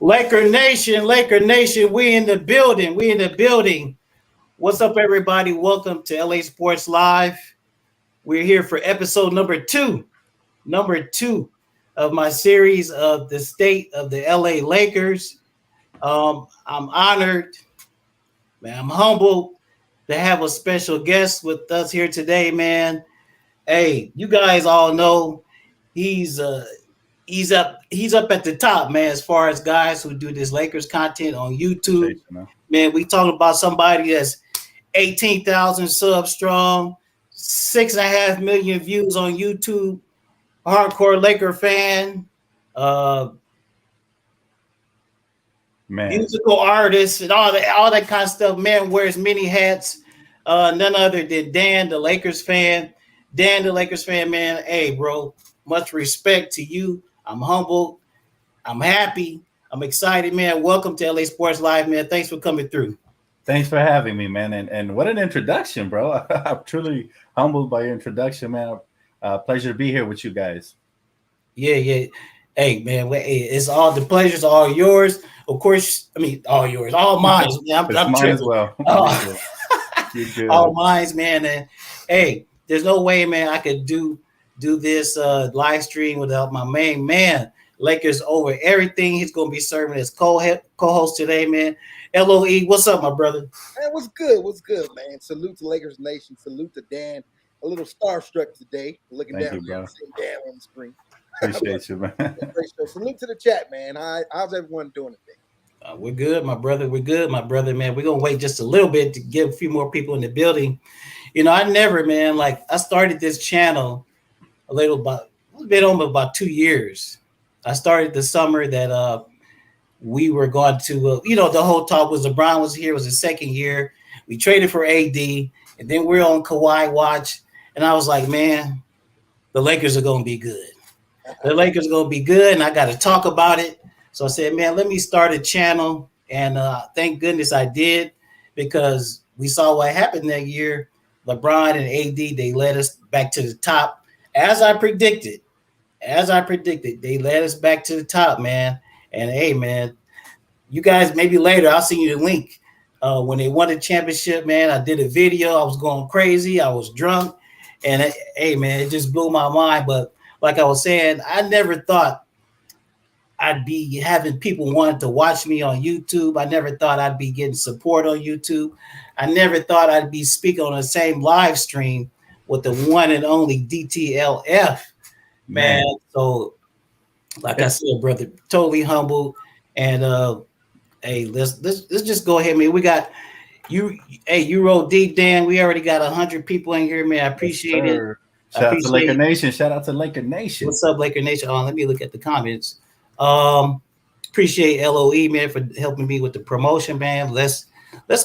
Laker Nation, we in the building. We in the building. What's up, everybody? Welcome to LA Sports Live. We're here for episode number two of my series of the state of the LA Lakers. I'm honored, man. I'm humbled to have a special guest with us here today, man. Hey, you guys all know he's uh he's up at the top, man, as far as guys who do this Lakers content on YouTube. Appreciate you, man. Man, we talking about somebody that's 18,000 subs strong, 6.5 million views on YouTube, hardcore Laker fan, uh Man, musical artist, and all that kind of stuff. Man wears many hats. None other than Dan, the Lakers fan. Dan, the Lakers fan, man. Hey, bro, much respect to you. I'm humbled. I'm happy. I'm excited, man. Welcome to LA Sports Live, man. Thanks for coming through. thanks for having me, man. And what an introduction, bro. I'm truly humbled by your introduction, man. Pleasure to be here with you guys. Yeah. Hey, man, it's all the pleasures, all yours. Of course, I mean, all yours, all mine. Man, It's I'm mine tripping. as well. Oh. You're good. All mines, man. And hey, there's no way, man, I could do this live stream without my main man. Lakers over everything. He's gonna be serving as co-host today, man. LOE, what's up, my brother? Man, what's good? What's good, man? Salute to Lakers Nation. Salute to Dan. A little starstruck today, looking Thank down you, there bro. and seeing Dan on the screen. Appreciate you, man. Great show. Salute to the chat, man. How's everyone doing today? We're good, my brother. We're good, my brother, man. We're gonna wait just a little bit to get a few more people in the building. You know, I never, man, like I started this channel it's been almost about 2 years. I started the summer that we were going to, the whole talk was LeBron was here. It was the second year. We traded for AD, and then we're on Kawhi watch. And I was like, man, the Lakers are going to be good. The Lakers are going to be good, and I got to talk about it. So I said, man, let me start a channel. And thank goodness I did, because we saw what happened that year. LeBron and AD, they led us back to the top. As I predicted, they led us back to the top, man. And hey, man, you guys, maybe later, I'll send you the link. When they won the championship, man, I did a video. I was going crazy. I was drunk. And hey, man, it just blew my mind. But like I was saying, I never thought I'd be having people wanting to watch me on YouTube. I never thought I'd be getting support on YouTube. I never thought I'd be speaking on the same live stream with the one and only DTLF, man. So, like I said, brother, totally humble. And hey, let's just go ahead, man. We got you. Hey, you roll deep, Dan. We already got 100 people in here, man. I appreciate it. Shout out to Laker Nation. Shout out to Laker Nation. What's up, Laker Nation? Let me look at the comments. Appreciate LOE, man, for helping me with the promotion, man. Let's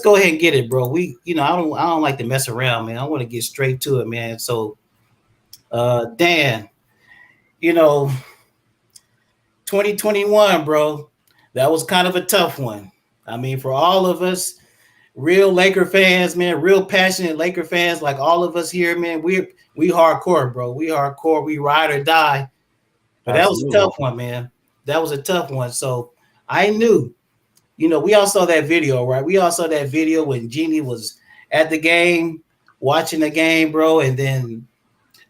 go ahead and get it, bro. I don't like to mess around, man. I want to get straight to it, man. So, Dan, 2021, bro, that was kind of a tough one. I mean, for all of us, real Laker fans, man, real passionate Laker fans, like all of us here, man, we hardcore, bro. We hardcore. We ride or die. But that was a tough one, man. That was a tough one. So I knew, we all saw that video, right? We all saw that video when Jeannie was at the game, watching the game, bro, and then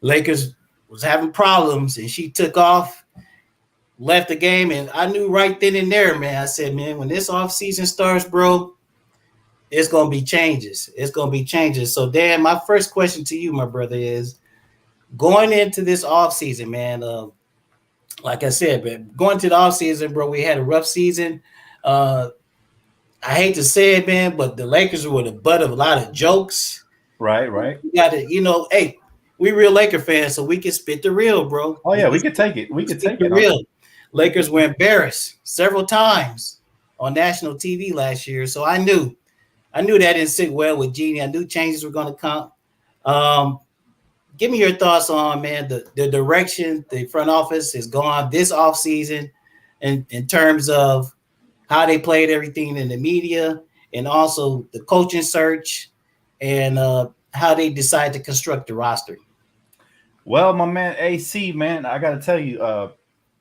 Lakers was having problems, and she took off, left the game, and I knew right then and there, man. I said, man, when this offseason starts, bro, it's going to be changes. It's going to be changes. So, Dan, my first question to you, my brother, is going into this offseason, man, like I said, but going to the offseason, bro, we had a rough season. I hate to say it, man, but the Lakers were the butt of a lot of jokes. Right. You got to, hey, we real Laker fans, so we can spit the real, bro. Oh, yeah, we could take it. We could take it. Real. Lakers were embarrassed several times on national TV last year, so I knew that didn't sit well with Jeannie. I knew changes were going to come. Give me your thoughts on, man, the direction the front office has gone this offseason in terms of how they played everything in the media, and also the coaching search, and how they decide to construct the roster. Well, my man AC, man, I got to tell you,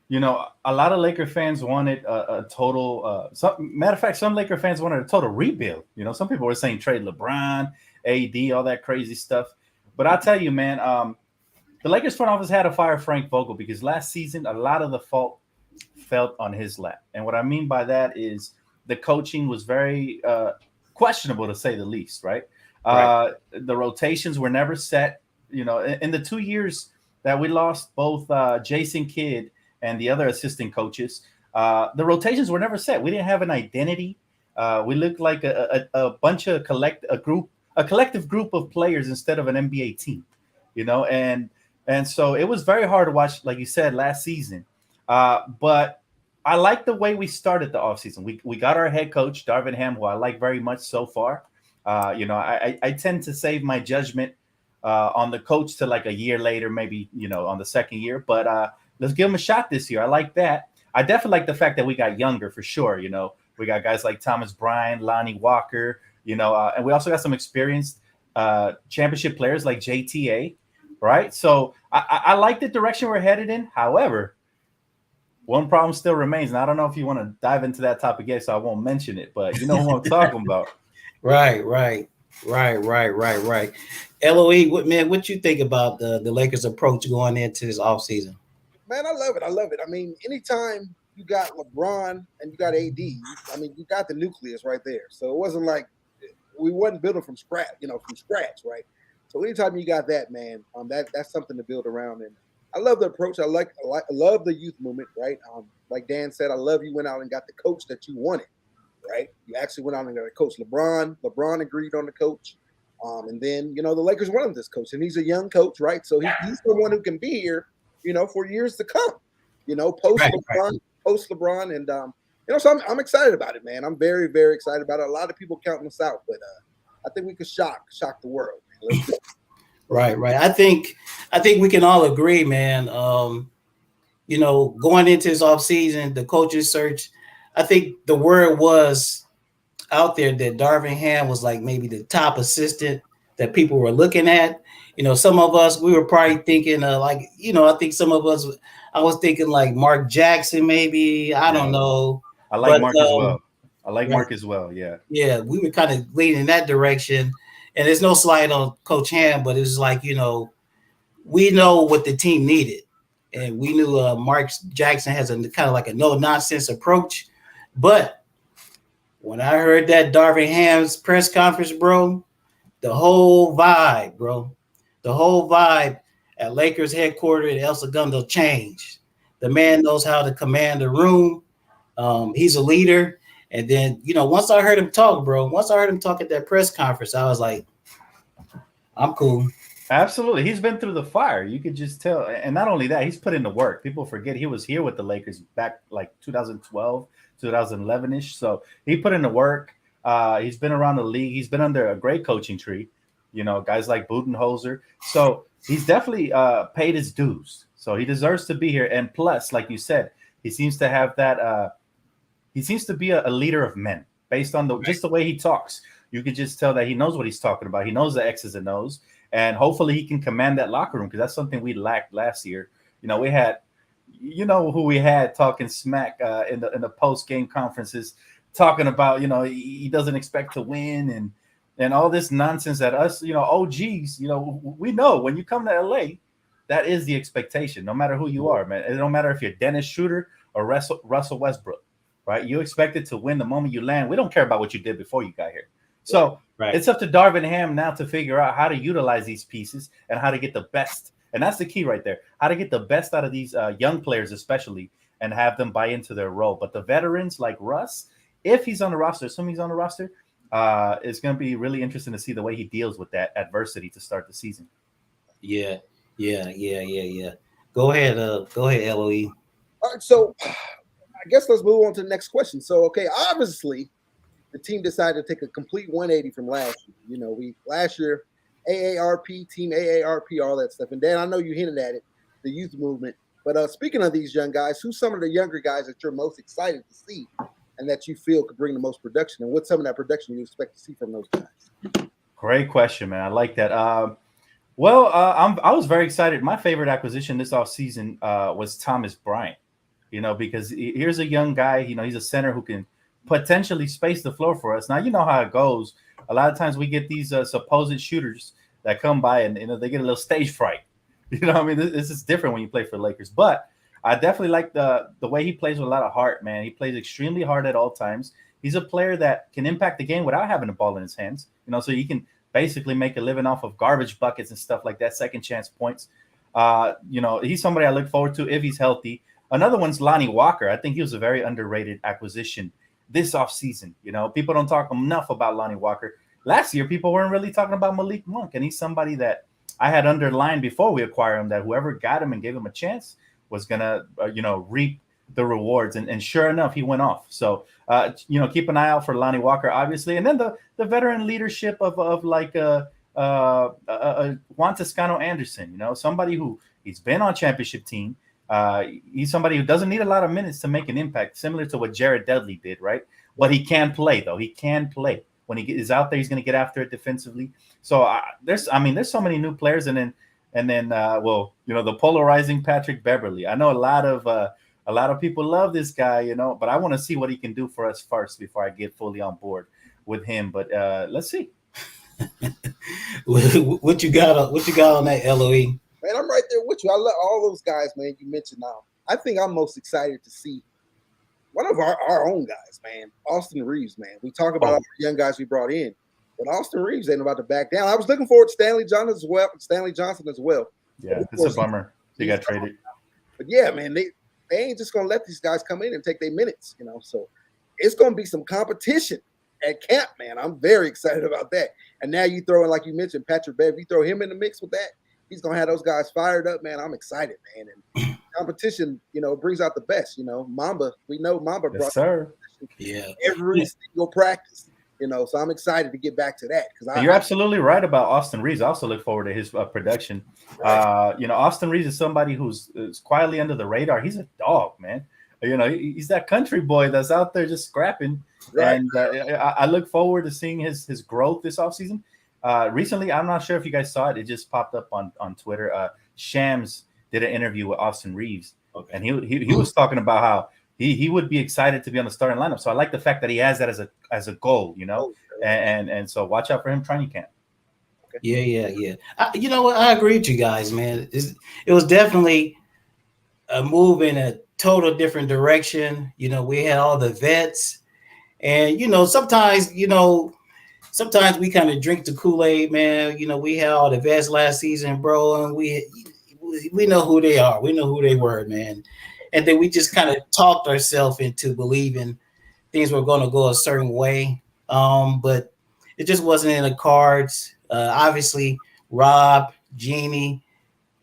you know, a lot of Laker fans wanted a total. Matter of fact, some Laker fans wanted a total rebuild. You know, some people were saying trade LeBron, AD, all that crazy stuff. But I'll tell you, man, the Lakers front office had to fire Frank Vogel because last season a lot of the fault felt on his lap. And what I mean by that is the coaching was very questionable to say the least, right? Right. The rotations were never set. You know, in the 2 years that we lost both Jason Kidd and the other assistant coaches, the rotations were never set. We didn't have an identity. We looked like a bunch of a collective group of players instead of an NBA team, you know, and so it was very hard to watch, like you said, last season. But I like the way we started the offseason. We got our head coach, Darvin Ham, who I like very much so far. You know, I tend to save my judgment on the coach to like a year later, maybe, you know, on the second year. But let's give him a shot this year. I like that. I definitely like the fact that we got younger for sure. You know, we got guys like Thomas Bryant, Lonnie Walker, you know, and we also got some experienced championship players like JTA, right? So I like the direction we're headed in. However, one problem still remains, and I don't know if you want to dive into that topic yet, so I won't mention it, but you know who I'm talking about. Right, right, right. LOE, what you think about the Lakers' approach going into this offseason? Man, I love it. I love it. I mean, anytime you got LeBron and you got AD, I mean, you got the nucleus right there. So it wasn't like we wasn't building from scratch, right? So anytime you got that, man, that's something to build around. And I love the approach. I love the youth movement, right? Like Dan said, I love you went out and got the coach that you wanted, right? You actually went out and got a coach. LeBron agreed on the coach. And then, you know, the Lakers wanted this coach, and he's a young coach, right? So he's the one who can be here, you know, for years to come, you know, post LeBron. And, you know, so I'm excited about it, man. I'm very, very excited about it. A lot of people counting us out, but I think we could shock the world. Let's go. Right. I think we can all agree, man. You know, going into this offseason, the coaches search, I think the word was out there that Darvin Ham was like maybe the top assistant that people were looking at. You know, some of us, we were probably thinking like, you know, I think some of us, I was thinking like Mark Jackson, maybe, I don't know. I like Mark as well. Yeah. Yeah, we were kind of leaning in that direction. And there's no slight on Coach Ham, but it's like, you know, we know what the team needed. And we knew Mark Jackson has a kind of like a no-nonsense approach. But when I heard that Darvin Ham's press conference, bro, the whole vibe at Lakers headquarters at El Segundo changed. The man knows how to command the room. He's a leader. And then, you know, once I heard him talk at that press conference, I was like, I'm cool. Absolutely. He's been through the fire. You could just tell. And not only that, he's put in the work. People forget he was here with the Lakers back like 2012, 2011-ish. So he put in the work. He's been around the league. He's been under a great coaching tree, you know, guys like Budenholzer. So he's definitely paid his dues. So he deserves to be here. And plus, like you said, he seems to have that he seems to be a leader of men based on just the way he talks. You could just tell that he knows what he's talking about. He knows the X's and O's, and hopefully he can command that locker room because that's something we lacked last year. You know, we had, you know, who we had talking smack in the post game conferences, talking about, you know, he doesn't expect to win and all this nonsense that us, you know, OGs, you know, we know when you come to LA, that is the expectation. No matter who you are, man. It don't matter if you're Dennis Schroeder or Russell Westbrook. Right, you expected to win the moment you land. We don't care about what you did before you got here. So It's up to Darvin Ham now to figure out how to utilize these pieces and how to get the best. And that's the key right there. How to get the best out of these young players, especially, and have them buy into their role. But the veterans like Russ, if he's on the roster, assuming he's on the roster, it's going to be really interesting to see the way he deals with that adversity to start the season. Yeah. Go ahead, LOE. All right, so I guess let's move on to the next question. So, okay, obviously, the team decided to take a complete 180 from last year. You know, last year, AARP, Team AARP, all that stuff. And Dan, I know you hinted at it, the youth movement. But speaking of these young guys, who's some of the younger guys that you're most excited to see and that you feel could bring the most production? And what's some of that production you expect to see from those guys? Great question, man. I like that. I was very excited. My favorite acquisition this offseason was Thomas Bryant. because here's a young guy, he's a center who can potentially space the floor for us. Now, you know how it goes. A lot of times we get these supposed shooters that come by and they get a little stage fright. I mean, this is different when you play for the Lakers. But I definitely like the way he plays with a lot of heart, man. He plays extremely hard at all times. He's a player that can impact the game without having the ball in his hands, so he can basically make a living off of garbage buckets and stuff like that, second chance points. He's somebody I look forward to if he's healthy. Another one's Lonnie Walker. I think he was a very underrated acquisition this offseason. People don't talk enough about Lonnie Walker. Last year, people weren't really talking about Malik Monk, and he's somebody that I had underlined before we acquired him that whoever got him and gave him a chance was going to, reap the rewards. And sure enough, he went off. So, keep an eye out for Lonnie Walker, obviously. And then the veteran leadership of like Juan Toscano Anderson, somebody who he's been on championship team. He's somebody who doesn't need a lot of minutes to make an impact, similar to what Jared Dudley did, right? But he can play, though. He can play. When he is out there, he's going to get after it defensively. So there's so many new players, and then the polarizing Patrick Beverley. I know a lot of people love this guy, but I want to see what he can do for us first before I get fully on board with him. But let's see. What you got on that, LOE? Man, I'm right there with you. I love all those guys, man, you mentioned now. I think I'm most excited to see one of our own guys, man, Austin Reeves, man. We talk about all the young guys we brought in, but Austin Reeves ain't about to back down. I was looking forward to Stanley Johnson as well. Yeah, it's a bummer. He got traded. But yeah, man, they ain't just going to let these guys come in and take their minutes, So it's going to be some competition at camp, man. I'm very excited about that. And now you throw in, like you mentioned, Patrick Bev, you throw him in the mix with that, he's going to have those guys fired up, man. I'm excited, man. And competition, brings out the best, Mamba, we know Mamba brought every single practice, so I'm excited to get back to that. You're absolutely right about Austin Reeves. I also look forward to his production. Right. Austin Reeves is somebody who's quietly under the radar. He's a dog, man. He's that country boy that's out there just scrapping. Right. And I look forward to seeing his growth this offseason. Recently, I'm not sure if you guys saw it. It just popped up on Twitter. Shams did an interview with Austin Reeves, and he was talking about how he would be excited to be on the starting lineup. So I like the fact that he has that as a goal, and so watch out for him training camp. Okay. Yeah. You know what? I agree with you guys, man. It was definitely a move in a total different direction. We had all the vets, and sometimes we kind of drink the Kool-Aid, man. We had all the vets last season, bro, and we know who they are. We know who they were, man. And then we just kind of talked ourselves into believing things were going to go a certain way. But it just wasn't in the cards. Obviously, Rob, Jeannie,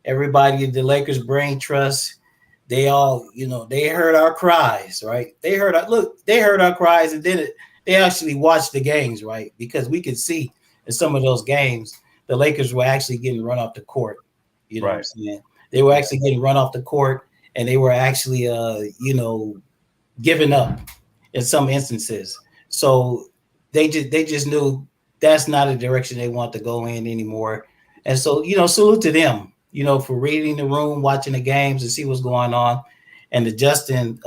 everybody at the Lakers brain trust, they all, they heard our cries, right? They heard our cries, and then they actually watched the games, right? Because we could see in some of those games, the Lakers were actually getting run off the court. What I'm saying? They were actually getting run off the court, and they were actually, giving up in some instances. So they just knew that's not a direction they want to go in anymore. And so, salute to them, for reading the room, watching the games and see what's going on and adjusting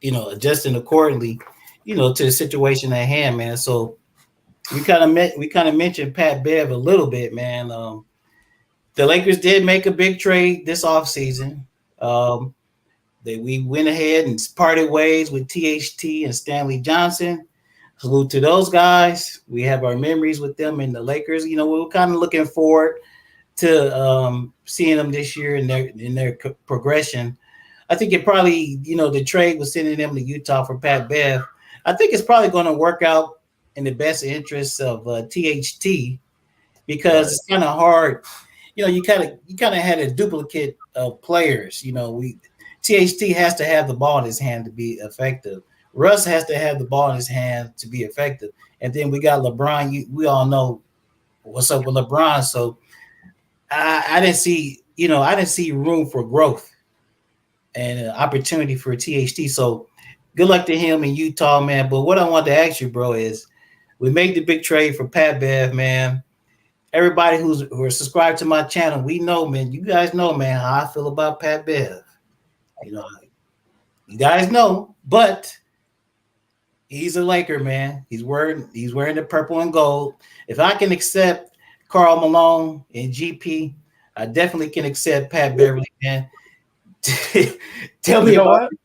accordingly, to the situation at hand, man. So we kind of mentioned Pat Bev a little bit, man. The Lakers did make a big trade this offseason. We went ahead and parted ways with THT and Stanley Johnson. Salute to those guys. We have our memories with them in the Lakers. We were kind of looking forward to seeing them this year in their progression. I think it probably, the trade was sending them to Utah for Pat Bev. I think it's probably going to work out in the best interests of THT because it's kind of hard. You kind of had a duplicate of players. THT has to have the ball in his hand to be effective. Russ has to have the ball in his hand to be effective. And then we got LeBron. We all know what's up with LeBron. So I didn't see room for growth and opportunity for THT. So good luck to him in Utah, man. But what I want to ask you, bro, is we made the big trade for Pat Bev, man. Everybody who are subscribed to my channel, we know, man. You guys know, man, how I feel about Pat Bev. You guys know, but he's a Laker, man. He's wearing the purple and gold. If I can accept Karl Malone and GP, I definitely can accept Pat Beverly, man. Tell You me know about what? it.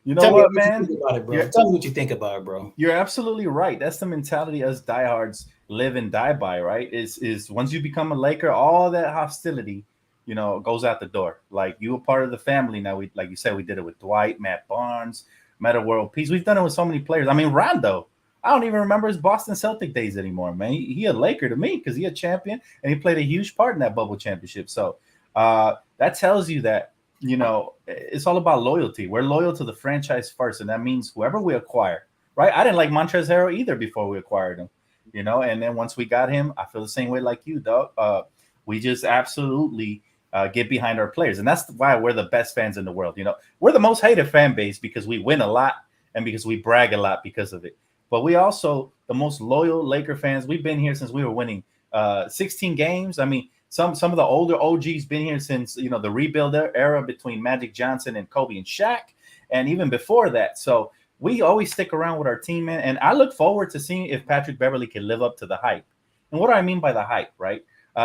You know Tell me what, what you think man? about it, bro. You're Tell me what you think about it, bro. you're absolutely right. That's the mentality us diehards live and die by, right? Is once you become a Laker, all that hostility, goes out the door. Like you a part of the family now. We like you said, we did it with Dwight, Matt Barnes, Meta World Peace. We've done it with so many players. I mean, Rondo. I don't even remember his Boston Celtic days anymore, man. He a Laker to me because he a champion and he played a huge part in that bubble championship. So that tells you that it's all about loyalty. We're loyal to the franchise first, and that means whoever we acquire, right? I didn't like Montrezl Harrell either before we acquired him, and then once we got him, I feel the same way like you, dog. We just absolutely get behind our players, and that's why we're the best fans in the world. We're the most hated fan base because we win a lot and because we brag a lot because of it. But we also the most loyal Laker fans. We've been here since we were winning 16 games. I mean, some of the older OGs been here since the rebuild era between Magic Johnson and Kobe and Shaq, and even before that. So we always stick around with our team, man. And I look forward to seeing if Patrick Beverley can live up to the hype. And what do I mean by the hype, right?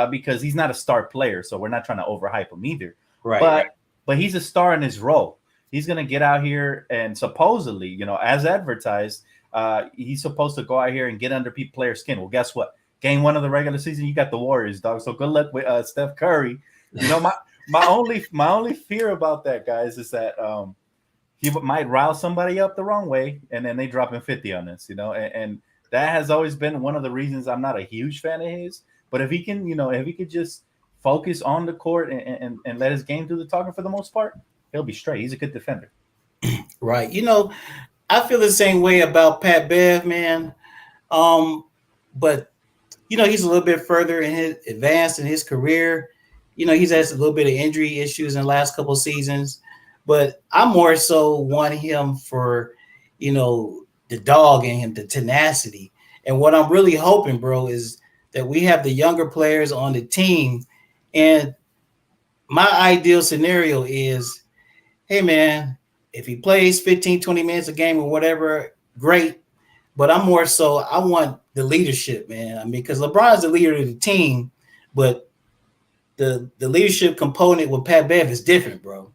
Because he's not a star player, so we're not trying to overhype him either. Right, But right. but he's a star in his role. He's gonna get out here and supposedly, as advertised, he's supposed to go out here and get under players' skin. Well, guess what? Game one of the regular season, you got the Warriors, dog. So good luck with Steph Curry. My only fear about that, guys, is that he might rile somebody up the wrong way, and then they drop him 50 on us, and that has always been one of the reasons I'm not a huge fan of his. But if he can, if he could just focus on the court and let his game do the talking for the most part, he'll be straight. He's a good defender. Right. I feel the same way about Pat Bev, man. But he's a little bit further in his advanced in his career. He's had a little bit of injury issues in the last couple of seasons, but I more so want him for, the dog in him, the tenacity. And what I'm really hoping, bro, is that we have the younger players on the team. And my ideal scenario is, hey, man, if he plays 15, 20 minutes a game or whatever, great. But I'm more so, I want the leadership, man. I mean, because LeBron's the leader of the team, but the leadership component with Pat Bev is different, bro.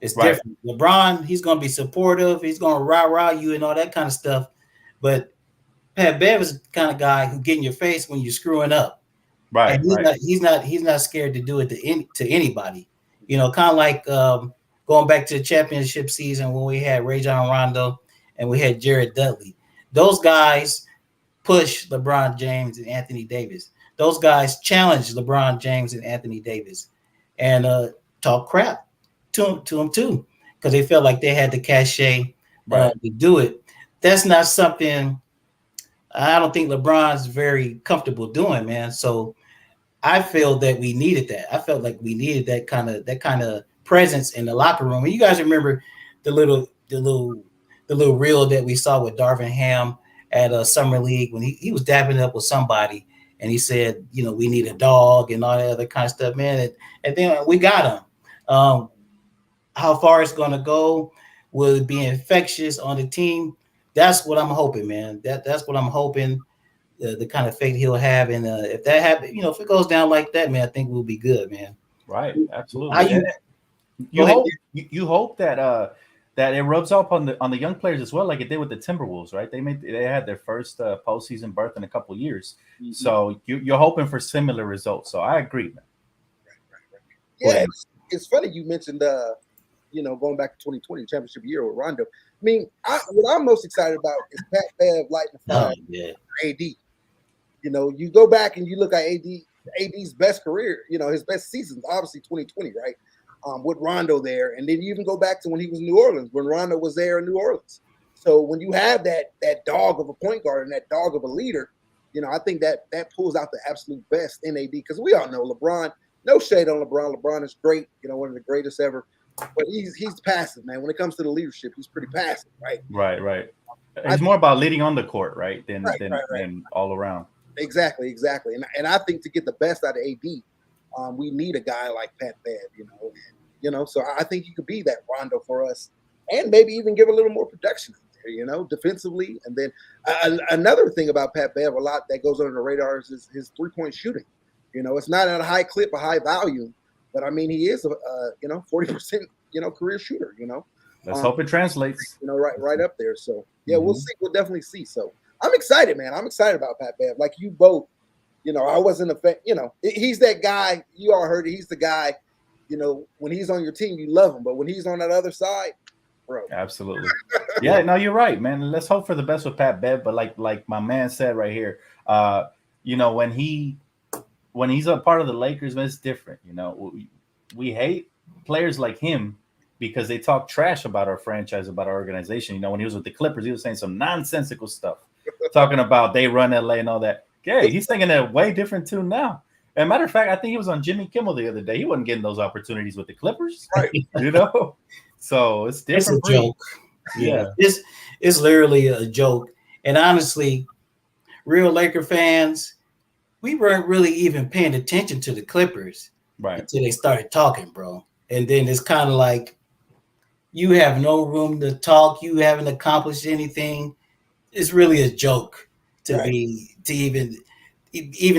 It's Right. different. LeBron, he's going to be supportive. He's going to rah you and all that kind of stuff. But Pat Bev is the kind of guy who get in your face when you're screwing up, Right. and Right. he's not scared to do it to anybody. Kind of like going back to the championship season when we had Rajon Rondo and we had Jared Dudley. Those guys push LeBron James and Anthony Davis. Those guys challenge LeBron James and Anthony Davis, and talk crap to him too, because they felt like they had the cachet Right. to do it. That's not something I don't think LeBron's very comfortable doing, man. So I feel that we needed that. I felt like we needed that kind of presence in the locker room. And you guys remember the little reel that we saw with Darvin Ham at a summer league when he was dapping up with somebody and he said, we need a dog and all that other kind of stuff, man. And then we got him. How far it's going to go, will it be infectious on the team? That's what I'm hoping, man. That's what I'm hoping. The kind of fate he'll have, and if that happens, if it goes down like that, man, I think we'll be good, man. Right. How Absolutely. you And go you ahead? hope you hope that it rubs off on the young players as well, like it did with the Timberwolves, right? They had their first postseason berth in a couple of years, so you're hoping for similar results. So I agree, man. Yeah, it's funny you mentioned going back to 2020 championship year with Rondo. I mean, what I'm most excited about is Pat Bev lighting the Oh fire yeah, for AD. You go back and you look at AD's best career, his best seasons, obviously 2020, right? With Rondo there. And then you even go back to when he was in New Orleans, when Rondo was there in New Orleans. So when you have that dog of a point guard and that dog of a leader, I think that pulls out the absolute best in AD, because we all know LeBron, no shade on LeBron. LeBron is great, one of the greatest ever. But he's passive, man. When it comes to the leadership, he's pretty passive, right? Right. It's more about leading on the court, right, than Right. than all around. Exactly. And I think to get the best out of AD, we need a guy like Pat Bev, So I think he could be that Rondo for us, and maybe even give a little more production out there, defensively. And then another thing about Pat Bev, a lot that goes under the radar is his 3-point shooting. It's not at a high clip, a high volume, but I mean, he is a 40%, career shooter, Let's hope it translates. Right up there. So yeah, we'll see. We'll definitely see. So I'm excited, man. I'm excited about Pat Bev. Like you both, I wasn't a fan. He's that guy. You all heard it. He's the guy. When he's on your team, you love him, but when he's on that other side, bro. Absolutely. Yeah, no, you're right, man. Let's hope for the best with Pat Bev. But like my man said right here, when he's a part of the Lakers, man, it's different. We hate players like him because they talk trash about our franchise, about our organization. When he was with the Clippers, he was saying some nonsensical stuff, talking about they run LA and all that. Gary, he's thinking a way different tune now. As a matter of fact, I think he was on Jimmy Kimmel the other day. He wasn't getting those opportunities with the Clippers, right? So it's different. It's a joke. Yeah, it's literally a joke. And honestly, real Laker fans, we weren't really even paying attention to the Clippers until they started talking, bro. And then it's kind of like you have no room to talk. You haven't accomplished anything. It's really a joke to even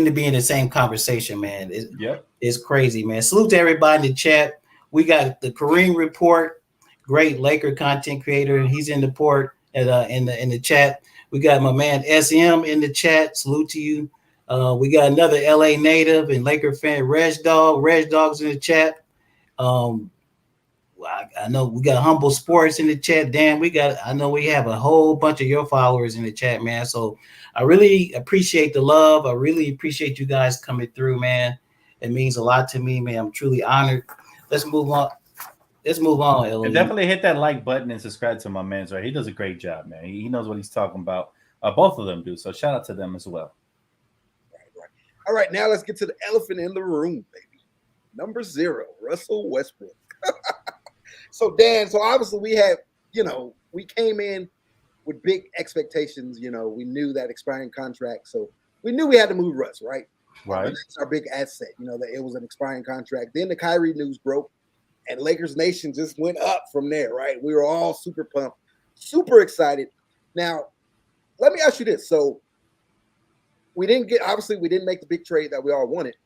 to be in the same conversation, man. It's crazy, man. Salute to everybody in the chat. We got the Kareem Report, great Laker content creator. He's in the in the chat. We got my man SM in the chat. Salute to you. We got another LA native and Laker fan, Reg Dog. Reg Dog's in the chat. I know we got Humble Sports in the chat. Dan, I know we have a whole bunch of your followers in the chat, man. So I really appreciate the love. I really appreciate you guys coming through, man. It means a lot to me, man. I'm truly honored. Let's move on. And definitely hit that like button and subscribe to my man's right. He does a great job, man. He knows what he's talking about. Both of them do. So shout out to them as well. Right. All right, now let's get to the elephant in the room, baby. Number 0, Russell Westbrook. So Dan, obviously we had, we came in with big expectations. We knew that expiring contract, so we knew we had to move Russ, right? Right. That's our big asset. That it was an expiring contract. Then the Kyrie news broke, and Lakers Nation just went up from there, right? We were all super pumped, super excited. Now, let me ask you this: so we didn't make the big trade that we all wanted.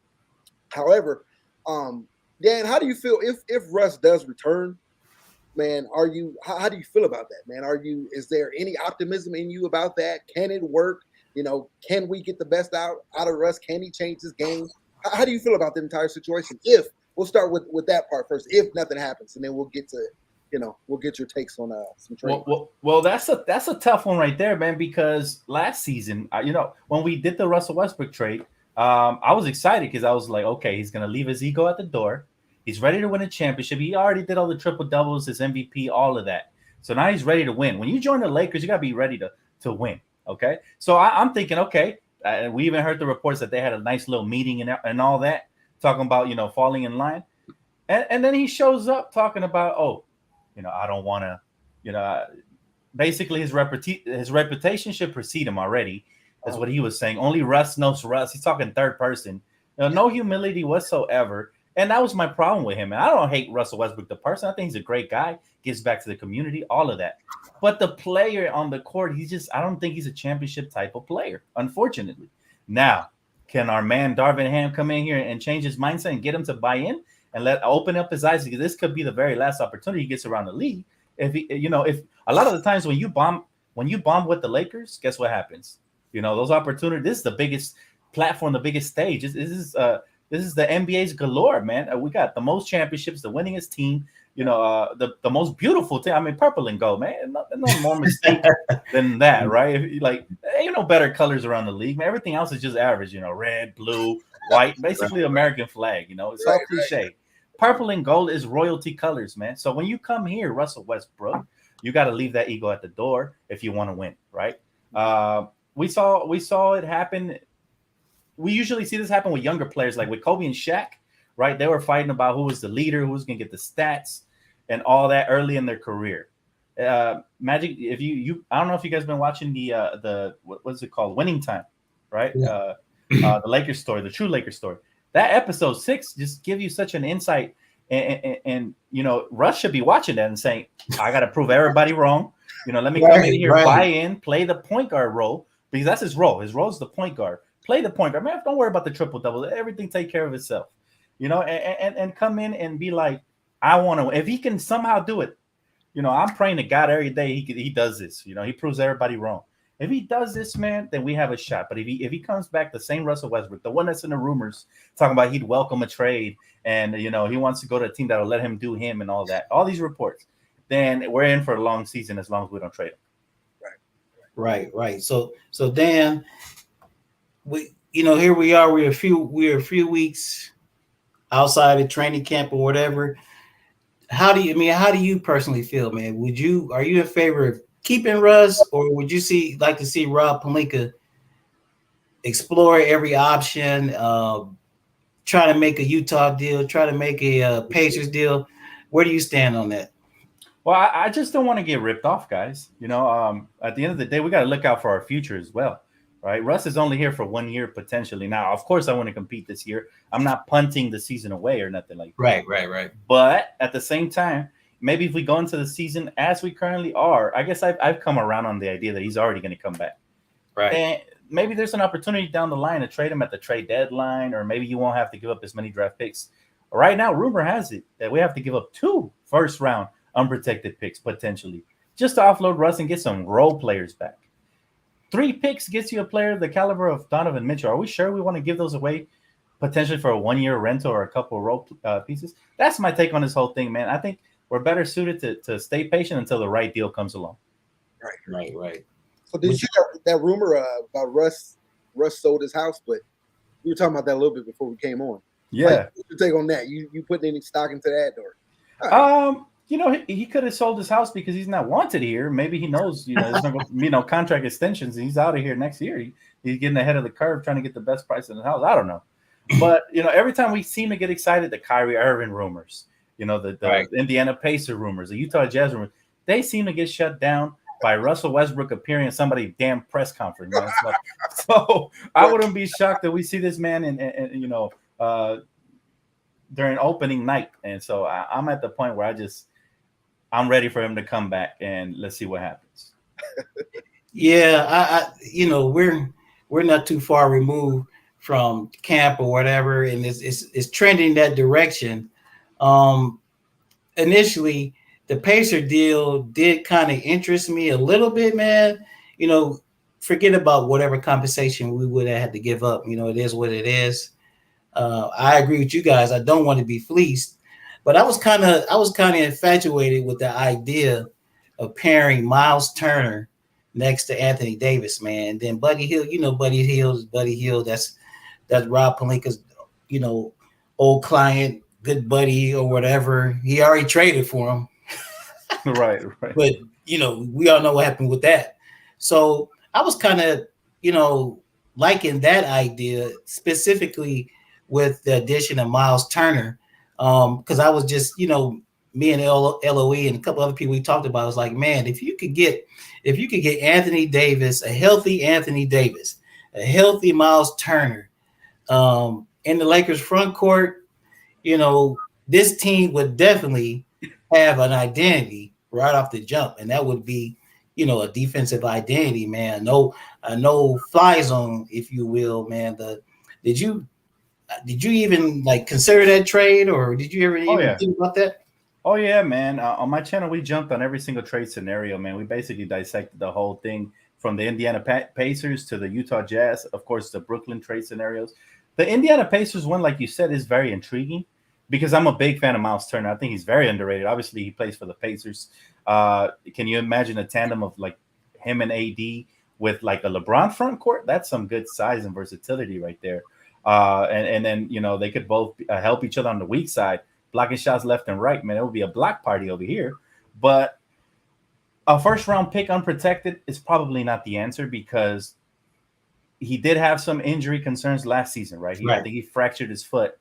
However, Dan, how do you feel if Russ does return? Man, how do you feel about that, man? Is there any optimism in you about that? Can it work? Can we get the best out of Russ? Can he change his game? How do you feel about the entire situation? We'll start with that part first, if nothing happens, and then we'll get to, we'll get your takes on some trade. Well, that's a tough one right there, man, because last season, when we did the Russell Westbrook trade, I was excited because I was like, okay, he's going to leave his ego at the door. He's ready to win a championship. He already did all the triple doubles, his MVP, all of that. So now he's ready to win. When you join the Lakers, you got to be ready to win. Okay. So I'm thinking, okay. We even heard the reports that they had a nice little meeting and all that, talking about, falling in line. And then he shows up talking about, I don't want to, basically his reputation should precede him already. That's what he was saying. Only Russ knows Russ. He's talking third person. No humility whatsoever. And that was my problem with him. And I don't hate Russell Westbrook, the person. I think he's a great guy, gives back to the community, all of that. But the player on the court, I don't think he's a championship type of player, unfortunately. Now, can our man Darvin Ham come in here and change his mindset and get him to buy in and open up his eyes? Because this could be the very last opportunity he gets around the league. If a lot of the times when you bomb with the Lakers, guess what happens? Those opportunities. This is the biggest platform, the biggest stage. This is the NBA's galore, man. We got the most championships, the winningest team, the most beautiful team. I mean, purple and gold, man. No more mistake than that, right? Ain't no better colors around the league, man. Everything else is just average, red, blue, white, basically American flag, it's all cliche. Right. Purple and gold is royalty colors, man. So when you come here, Russell Westbrook, you got to leave that ego at the door if you want to win, right? We saw it happen. We usually see this happen with younger players, like with Kobe and Shaq, right? They were fighting about who was the leader, who was going to get the stats and all that early in their career. Magic, if you I don't know if you guys been watching the what's it called? Winning Time, right? Yeah. The Lakers story, the true Lakers story. That episode 6 just give you such an insight and Russ should be watching that and saying, I got to prove everybody wrong. Let me Right, come in here, right. buy in, play the point guard role, because that's his role. His role is the point guard. Play the point guard. Man, don't worry about the triple-double. Everything take care of itself. And come in and be like, I want to. If he can somehow do it, I'm praying to God every day he does this. He proves everybody wrong. If he does this, man, then we have a shot. But if he comes back the same Russell Westbrook, the one that's in the rumors talking about he'd welcome a trade and he wants to go to a team that'll let him do him and all that, all these reports, then we're in for a long season as long as we don't trade him. Right. So Dan, we here we are. We're a few weeks outside of training camp or whatever. How do you personally feel, man? Are you in favor of keeping Russ, or would you like to see Rob Pelinka explore every option, try to make a Utah deal, try to make a Pacers deal? Where do you stand on that? Well, I just don't want to get ripped off, guys. At the end of the day, we got to look out for our future as well, right? Russ is only here for 1 year potentially. Now, of course, I want to compete this year. I'm not punting the season away or nothing like that. Right. But at the same time, maybe if we go into the season as we currently are, I guess I've come around on the idea that he's already going to come back. Right. And maybe there's an opportunity down the line to trade him at the trade deadline, or maybe you won't have to give up as many draft picks. Right now, rumor has it that we have to give up 2 first-round unprotected picks potentially just to offload Russ and get some role players back. 3 picks gets you a player the caliber of Donovan Mitchell. Are we sure we want to give those away potentially for a 1-year rental or a couple of role pieces? That's my take on this whole thing, man. I think we're better suited to stay patient until the right deal comes along. Right. So did you see that rumor about Russ sold his house? But we were talking about that a little bit before we came on. Yeah. What's your take on that? You putting any stock into that, or? He could have sold his house because he's not wanted here. Maybe he knows, there's no contract extensions. He's out of here next year. He's getting ahead of the curve, trying to get the best price in the house. I don't know. But, every time we seem to get excited, the Kyrie Irving rumors, the Indiana Pacer rumors, the Utah Jazz rumors, they seem to get shut down by Russell Westbrook appearing in somebody's damn press conference. So I wouldn't be shocked that we see this man during opening night. And so I'm at the point where I'm ready for him to come back, and let's see what happens. Yeah, we're not too far removed from camp or whatever, and it's trending that direction. Initially, the Pacer deal did kind of interest me a little bit, man. Forget about whatever compensation we would have had to give up. It is what it is. I agree with you guys. I don't want to be fleeced. But I was kind of infatuated with the idea of pairing Miles Turner next to Anthony Davis, man. And then Buddy Hield, Buddy Hield. That's Rob Pelinka's, old client, good buddy or whatever. He already traded for him. Right. But we all know what happened with that. So I was kind of, liking that idea specifically with the addition of Miles Turner. Because I was just, me and LOE and a couple other people we talked about, I was like, man, if you could get Anthony Davis, a healthy Anthony Davis, a healthy Miles Turner, in the Lakers front court, this team would definitely have an identity right off the jump, and that would be, a defensive identity, man. A no fly zone, if you will, man. Did you even consider that trade, or did you ever think about that? Oh yeah, man. On my channel, we jumped on every single trade scenario, man. We basically dissected the whole thing from the Indiana Pacers to the Utah Jazz, of course, the Brooklyn trade scenarios. The Indiana Pacers one, like you said, is very intriguing because I'm a big fan of Miles Turner. I think he's very underrated. Obviously, he plays for the Pacers. Can you imagine a tandem of him and AD with a LeBron front court? That's some good size and versatility right there. And then, they could both help each other on the weak side, blocking shots left and right, man. It would be a block party over here. But a first-round pick unprotected is probably not the answer because he did have some injury concerns last season, right? I think he fractured his foot.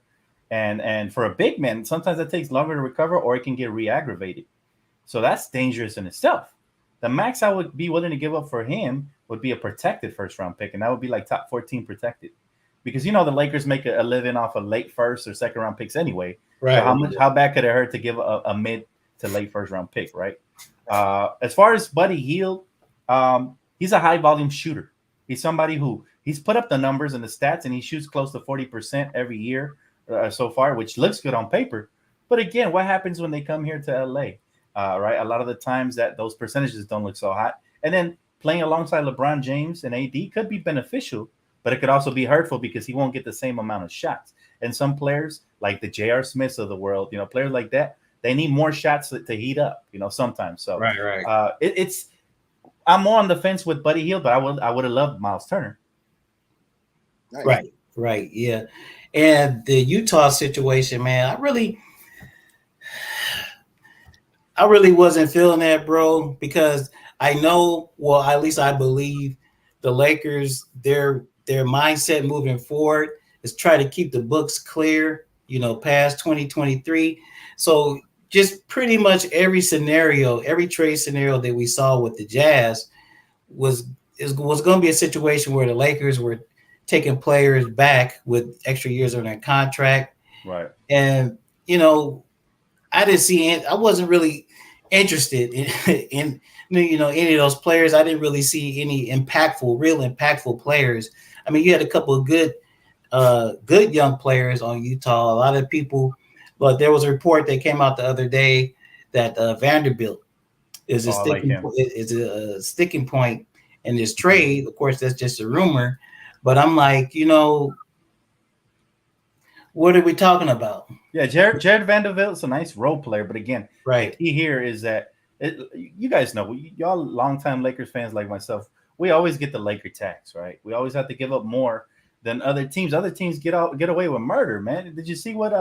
And for a big man, sometimes it takes longer to recover or it can get re-aggravated. So that's dangerous in itself. The max I would be willing to give up for him would be a protected first-round pick, and that would be top 14 protected. Because, the Lakers make a living off of late first or second round picks anyway. Right. So how bad could it hurt to give a mid to late first round pick, right? As far as Buddy Hield, he's a high volume shooter. He's somebody who he's put up the numbers and the stats, and he shoots close to 40% every year so far, which looks good on paper. But again, what happens when they come here to LA? Right, a lot of the times that those percentages don't look so hot, and then playing alongside LeBron James and AD could be beneficial, but it could also be hurtful because he won't get the same amount of shots. And some players, like the J.R. Smiths of the world, players like that, they need more shots to heat up, sometimes. So right. It's I'm more on the fence with Buddy Hield, but I would have loved Miles Turner. Nice. Right, yeah. And the Utah situation, man, I really wasn't feeling that, bro, because I know, well, at least I believe the Lakers, their mindset moving forward is try to keep the books clear, past 2023. So just pretty much every trade scenario that we saw with the Jazz was going to be a situation where the Lakers were taking players back with extra years on their contract. Right. And, I didn't see it. I wasn't really interested in any of those players. I didn't really see any real impactful players. I mean, you had a couple of good young players on Utah. A lot of people, but there was a report that came out the other day that Vanderbilt is a sticking point in this trade. Of course, that's just a rumor, but I'm like, what are we talking about? Yeah, Jared Vanderbilt's a nice role player, but again, right. The key here is that you guys know, y'all longtime Lakers fans like myself, we always get the Laker tax, right? We always have to give up more than other teams. Other teams get away with murder, man. Did you see what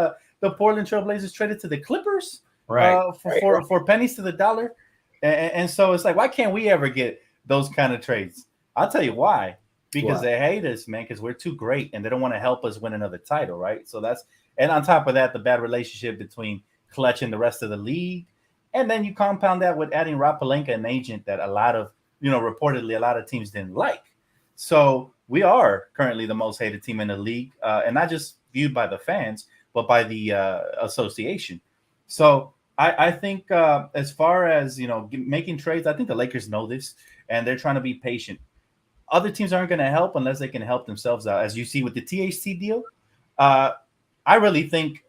the Portland Trailblazers traded to the Clippers? Right. For pennies to the dollar, and so it's like, why can't we ever get those kind of trades? I'll tell you why. Because they hate us, man, because we're too great and they don't want to help us win another title, right? So and on top of that, the bad relationship between Clutch and the rest of the league. And then you compound that with adding Rob Pelinka, an agent that a lot of, reportedly a lot of teams didn't like. So we are currently the most hated team in the league, and not just viewed by the fans, but by the association. So I think as far as, making trades, I think the Lakers know this, and they're trying to be patient. Other teams aren't going to help unless they can help themselves out. As you see with the THC deal, I really think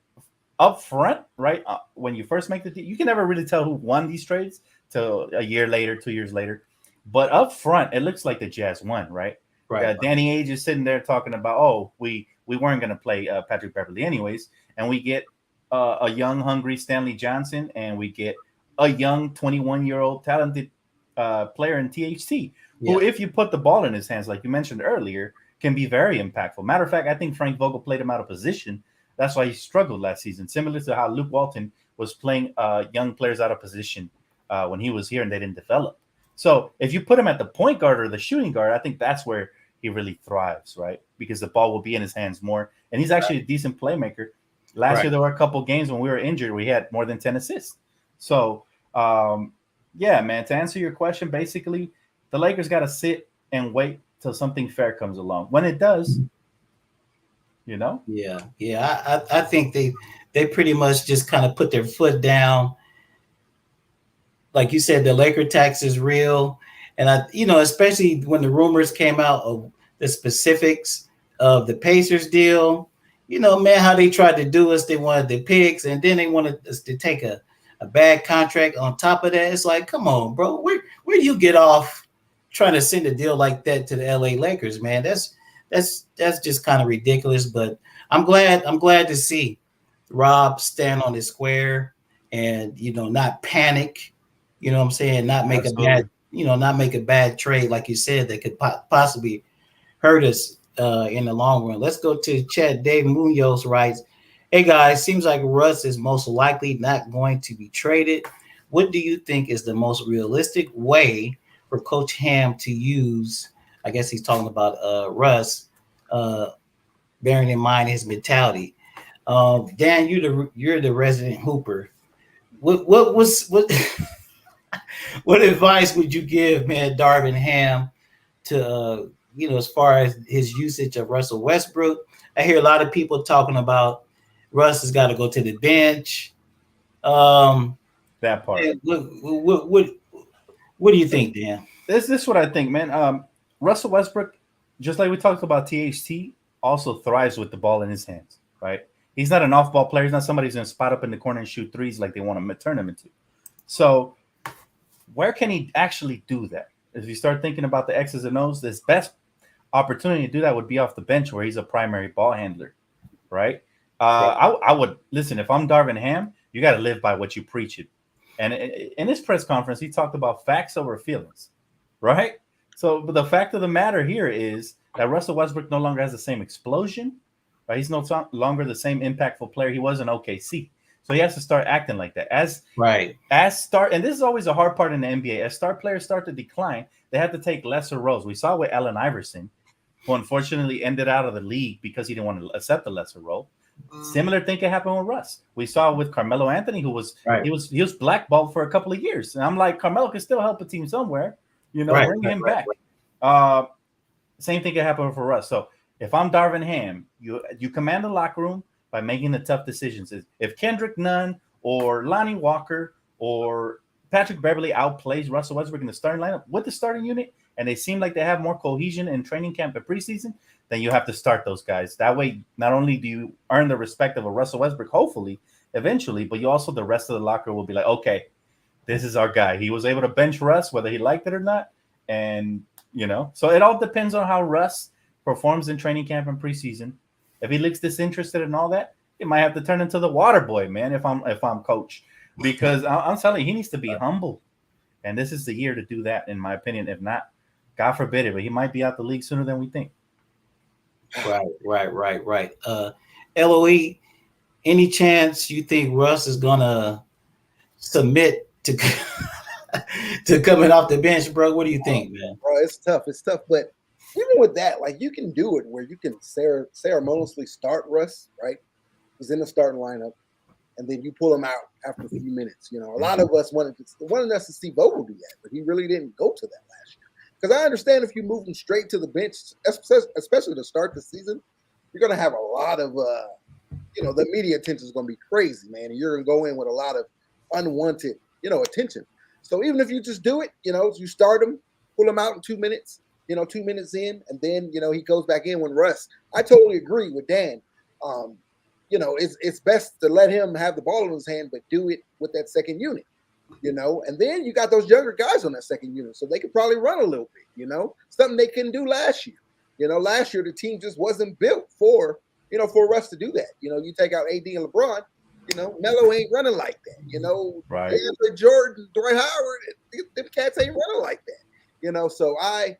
up front, right, when you first make the deal, you can never really tell who won these trades till a year later, 2 years later. But up front, it looks like the Jazz won, right? Right. Danny Ainge is sitting there talking about, we weren't going to play Patrick Beverley anyways, and we get a young, hungry Stanley Johnson, and we get a young 21-year-old talented player in THC. Who, if you put the ball in his hands, like you mentioned earlier, can be very impactful. Matter of fact, I think Frank Vogel played him out of position. That's why he struggled last season, similar to how Luke Walton was playing young players out of position when he was here and they didn't develop. So if you put him at the point guard or the shooting guard, I think that's where he really thrives, right? Because the ball will be in his hands more. And he's actually a decent playmaker. Last year, there were a couple games when we were injured, we had more than 10 assists. So, yeah, man, to answer your question, basically, the Lakers got to sit and wait till something fair comes along. When it does, Yeah. I think they pretty much just kind of put their foot down. Like you said, the Laker tax is real. And especially when the rumors came out of the specifics of the Pacers deal, man, how they tried to do us. They wanted the picks, and then they wanted us to take a bad contract on top of that. It's like, come on, bro. Where do you get off trying to send a deal like that to the LA Lakers, man? That's just kind of ridiculous. But I'm glad to see Rob stand on his square and not panic. You know what I'm saying? Not make a bad trade, like you said, that could possibly hurt us in the long run. Let's go to chat. Dave Munoz writes, "Hey guys, seems like Russ is most likely not going to be traded. What do you think is the most realistic way for Coach Ham to use?" I guess he's talking about Russ, bearing in mind his mentality. Dan, you're the resident hooper. What what advice would you give, man, Darvin Ham, to as far as his usage of Russell Westbrook? I hear a lot of people talking about Russ has got to go to the bench. Um, That part. what do you think, Dan? This is what I think, man. Russell Westbrook, just like we talked about THT, also thrives with the ball in his hands, right? He's not an off-ball player. He's not somebody who's going to spot up in the corner and shoot threes like they want to turn him into. So where can he actually do that? If you start thinking about the X's and O's, his best opportunity to do that would be off the bench where he's a primary ball handler, right? I would listen. If I'm Darvin Ham, you got to live by what you preach it. And in his press conference, he talked about facts over feelings, right? So, but the fact of the matter here is that Russell Westbrook no longer has the same explosion, right? He's no longer the same impactful player he was in OKC. So he has to start acting like that. And this is always a hard part in the NBA. As star players start to decline, they have to take lesser roles. We saw with Allen Iverson, who unfortunately ended out of the league because he didn't want to accept the lesser role. Similar thing can happen with Russ. We saw with Carmelo Anthony, who was he was blackballed for a couple of years. And I'm like, Carmelo can still help a team somewhere, bring him back. Same thing can happen for Russ. So if I'm Darvin Ham, you command the locker room by making the tough decisions. If Kendrick Nunn or Lonnie Walker or Patrick Beverley outplays Russell Westbrook in the starting lineup with the starting unit, and they seem like they have more cohesion in training camp and preseason, then you have to start those guys. That way, not only do you earn the respect of a Russell Westbrook, hopefully, eventually, but you also, the rest of the locker will be like, okay, this is our guy. He was able to bench Russ, whether he liked it or not. And, so it all depends on how Russ performs in training camp and preseason. If he looks disinterested and all that, he might have to turn into the water boy, man, if I'm coach. Because I'm telling you, he needs to be humble. And this is the year to do that, in my opinion. If not, God forbid it, but he might be out the league sooner than we think. Right. LOE, any chance you think Russ is gonna submit to to coming off the bench, bro? What do you think, man? Bro, it's tough. But even with that, like, you can do it where you can ceremoniously start Russ, right? He's in the starting lineup, and then you pull him out after a few minutes. A lot of us wanted us to see Vogel do that, but he really didn't go to that last year. Because I understand if you move him straight to the bench, especially to start the season, you're going to have a lot of, the media attention is going to be crazy, man. And you're going to go in with a lot of unwanted, attention. So even if you just do it, you start him, pull him out in 2 minutes, 2 minutes in, and then, he goes back in when Russ. I totally agree with Dan. It's best to let him have the ball in his hand, but do it with that second unit. And then you got those younger guys on that second unit, so they could probably run a little bit, something they couldn't do last year. Last year the team just wasn't built for Russ to do that. You take out AD and LeBron, Melo ain't running like that. Right. Andrew Jordan, Dwight Howard, them cats ain't running like that. So I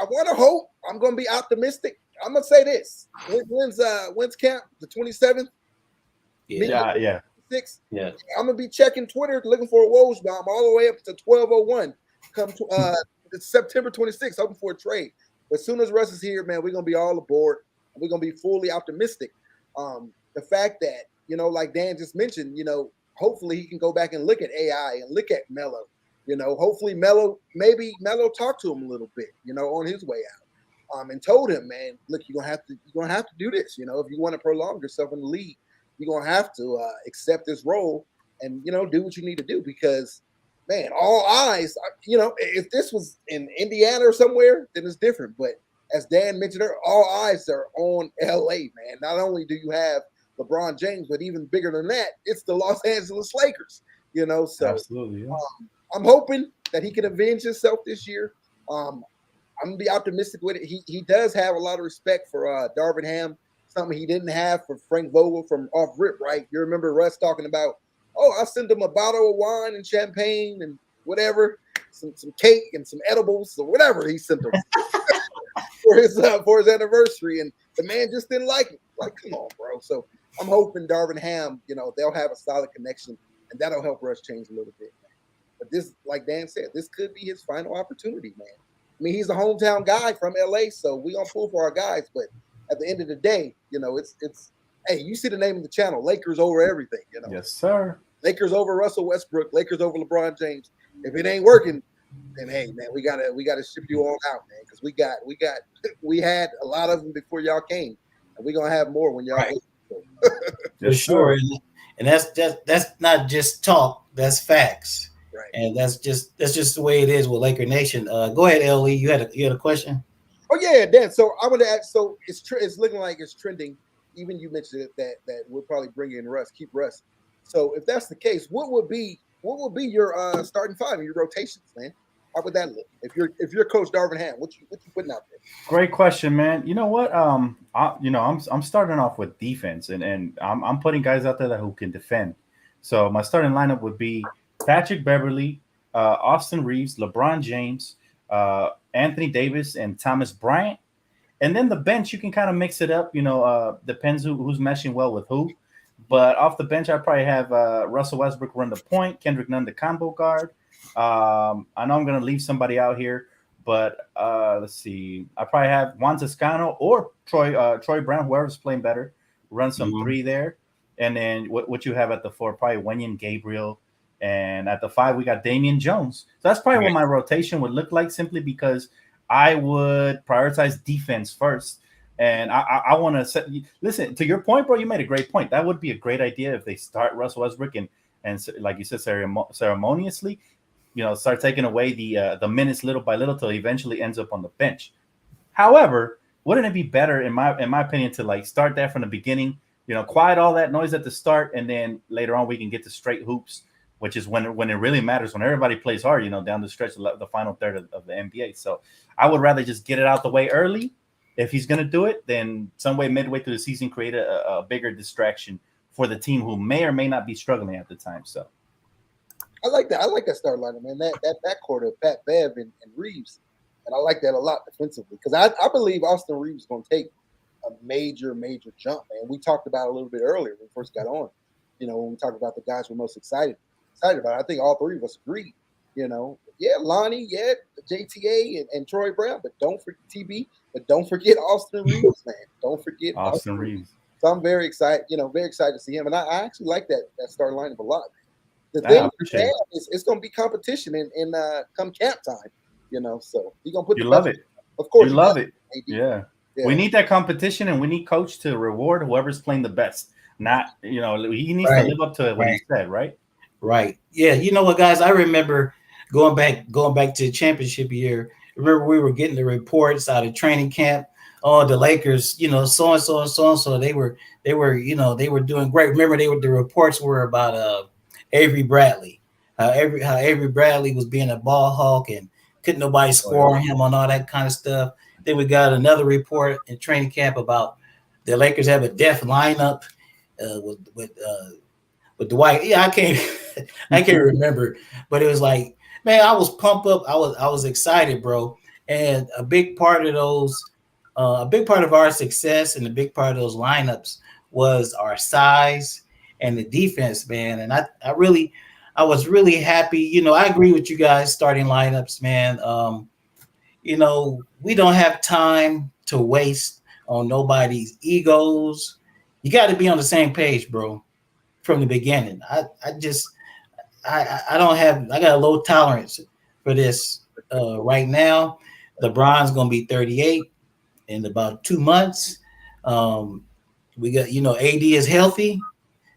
want to hope. I'm going to be optimistic. I'm going to say this: when's camp? The 27th. Yeah. 6. Yeah. I'm gonna be checking Twitter, looking for a Woj bomb all the way up to 12:01. Come to it's September 26th, hoping for a trade. But as soon as Russ is here, man, we're gonna be all aboard. We're gonna be fully optimistic. The fact that like Dan just mentioned, hopefully he can go back and look at AI and look at Melo. Hopefully Melo talked to him a little bit, on his way out, and told him, man, look, you're gonna have to do this. If you want to prolong yourself in the league, you're going to have to accept this role and, do what you need to do because, man, all eyes, if this was in Indiana or somewhere, then it's different. But as Dan mentioned earlier, all eyes are on LA, man. Not only do you have LeBron James, but even bigger than that, it's the Los Angeles Lakers, So Absolutely, yeah. I'm hoping that he can avenge himself this year. I'm going to be optimistic with it. He does have a lot of respect for Darvin Ham. Something he didn't have for Frank Vogel from off rip, right? You remember Russ talking about, I sent him a bottle of wine and champagne and whatever, some cake and some edibles or whatever he sent him for his anniversary, and the man just didn't like it. Like, come on, bro. So I'm hoping Darvin Ham, they'll have a solid connection, and that'll help Russ change a little bit, man. But this, like Dan said, this could be his final opportunity, man. I mean, he's a hometown guy from LA, so we're gonna pull for our guys, but at the end of the day, it's hey, you see the name of the channel, Lakers over everything, Yes, sir. Lakers over Russell Westbrook, Lakers over LeBron James. If it ain't working, then hey, man, we gotta ship you all out, man, because we had a lot of them before y'all came, and we're gonna have more when y'all. Right. For sure. And that's not just talk, that's facts. Right. And that's just the way it is with Laker Nation. Go ahead, LE. You had a question? Oh yeah, Dan. So I want to ask. So it's looking like it's trending. Even you mentioned it, that we'll probably bring in Russ, keep Russ. So if that's the case, what would be your starting five and your rotations, man? How would that look if you're Coach Darvin Ham? What you putting out there? Great question, man. You know what? I'm starting off with defense, and I'm putting guys out there that who can defend. So my starting lineup would be Patrick Beverley, Austin Reeves, LeBron James, Anthony Davis, and Thomas Bryant. And then the bench, you can kind of mix it up. Depends who's meshing well with who. But off the bench, I probably have Russell Westbrook run the point, Kendrick Nunn the combo guard. I know I'm going to leave somebody out here, but let's see. I probably have Juan Toscano or Troy Brown, whoever's playing better, run some three there. And then what you have at the 4, probably Wenyen Gabriel. And at the 5, we got Damian Jones. So that's probably what my rotation would look like, simply because I would prioritize defense first. And I want to listen to your point, bro. You made a great point. That would be a great idea if they start Russell Westbrook and like you said, ceremoniously, start taking away the minutes little by little till he eventually ends up on the bench. However, wouldn't it be better, in my opinion, to like start that from the beginning? Quiet all that noise at the start, and then later on we can get to straight hoops, which is when it really matters, when everybody plays hard, down the stretch of the final third of the NBA. So I would rather just get it out the way early. If he's going to do it, then some way midway through the season, create a bigger distraction for the team who may or may not be struggling at the time. So I like that. I like that start lineup, man. That quarter of Pat Bev and Reeves, and I like that a lot defensively, because I believe Austin Reeves is going to take a major jump, man. We talked about it a little bit earlier when we first got on. When we talked about the guys we're most excited about it. I think all three of us agreed. Lonnie, JTA and Troy Brown, but don't forget TB, but don't forget Austin Reeves, man. Don't forget Austin Reeves. So I'm very excited, very excited to see him, and I actually like that starting lineup a lot. The thing is, it's going to be competition in come camp time, So you're going to put you love it, of course. You love it, yeah. We need that competition, and we need coach to reward whoever's playing the best. Not, he needs to live up to what he said, right? Right. Yeah. You know what, guys? I remember going back to the championship year. Remember, we were getting the reports out of training camp. Oh, the Lakers, so and so and so and so. They were doing great. Remember, the reports were about Avery Bradley. How Avery Bradley was being a ball hawk and couldn't nobody score on him on all that kind of stuff. Then we got another report in training camp about the Lakers have a death lineup with Dwight. Yeah, I can't remember, but it was like, man, I was pumped up. I was excited, bro. And a big part of our success and a big part of those lineups was our size and the defense, man. And I was really happy. I agree with you guys starting lineups, man. We don't have time to waste on nobody's egos. You got to be on the same page, bro, from the beginning. I got a low tolerance for this right now. LeBron's going to be 38 in about 2 months. We got, AD is healthy.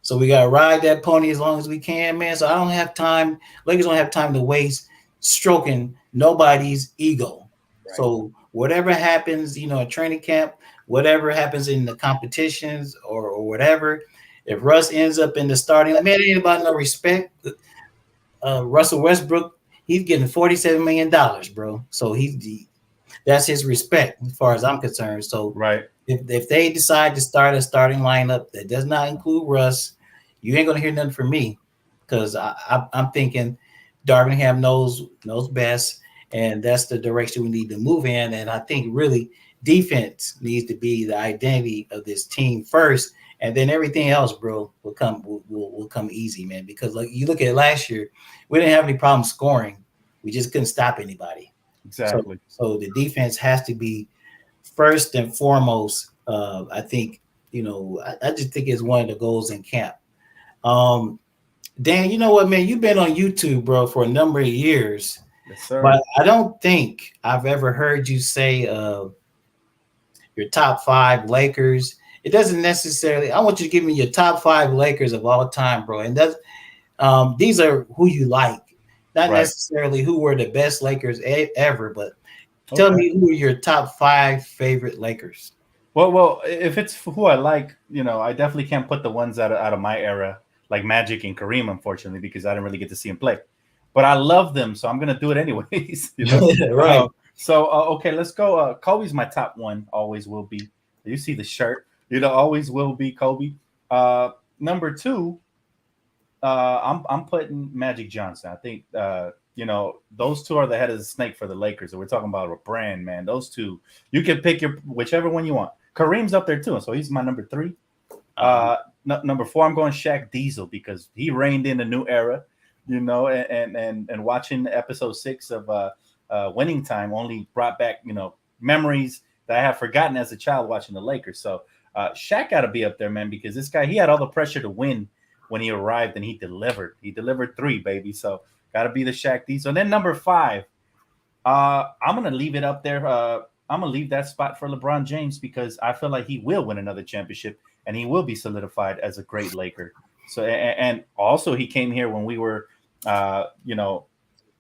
So we got to ride that pony as long as we can, man. So I don't have time. Lakers don't have time to waste stroking nobody's ego. Right. So whatever happens, at training camp, whatever happens in the competitions or whatever, if Russ ends up in the starting, man, it ain't about no respect. Russell Westbrook, he's getting $47 million, bro. So that's his respect as far as I'm concerned. So right. If they decide to start a starting lineup that does not include Russ, you ain't gonna hear nothing from me, because I'm thinking Darvin Ham knows best, and that's the direction we need to move in. And I think really defense needs to be the identity of this team first, and then everything else, bro, will come easy, man. Because like you look at last year, we didn't have any problem scoring, we just couldn't stop anybody. Exactly. So the defense has to be first and foremost. I think, I just think it's one of the goals in camp. Dan, you know what, man? You've been on YouTube, bro, for a number of years. Yes, sir. But I don't think I've ever heard you say your top 5 Lakers it doesn't necessarily. I want you to give me your top 5 Lakers of all time, bro. And that's these are who you like, not Right. necessarily who were the best Lakers ever, but tell Okay. me who are your top 5 favorite Lakers. Well, if it's who I like, I definitely can't put the ones out of my era, like Magic and Kareem, unfortunately, because I didn't really get to see him play. But I love them, so I'm gonna do it anyways. Right. Okay, let's go. Kobe's my top one, always will be. You see the shirt, always will be Kobe. Number two, I'm putting Magic Johnson. I think those two are the head of the snake for the Lakers. And we're talking about a brand, man. Those two, you can pick your whichever one you want. Kareem's up there too, so he's my number 3. Number 4, I'm going Shaq Diesel because he reigned in a new era, and watching episode 6 of Winning Time only brought back memories that I have forgotten as a child watching the Lakers. So Shaq got to be up there, man, because this guy, he had all the pressure to win when he arrived, and he delivered. He delivered 3, baby. So got to be the Shaq Diesel. And then number 5, I'm gonna leave it up there. I'm gonna leave that spot for LeBron James because I feel like he will win another championship and he will be solidified as a great Laker. So and also he came here when we were,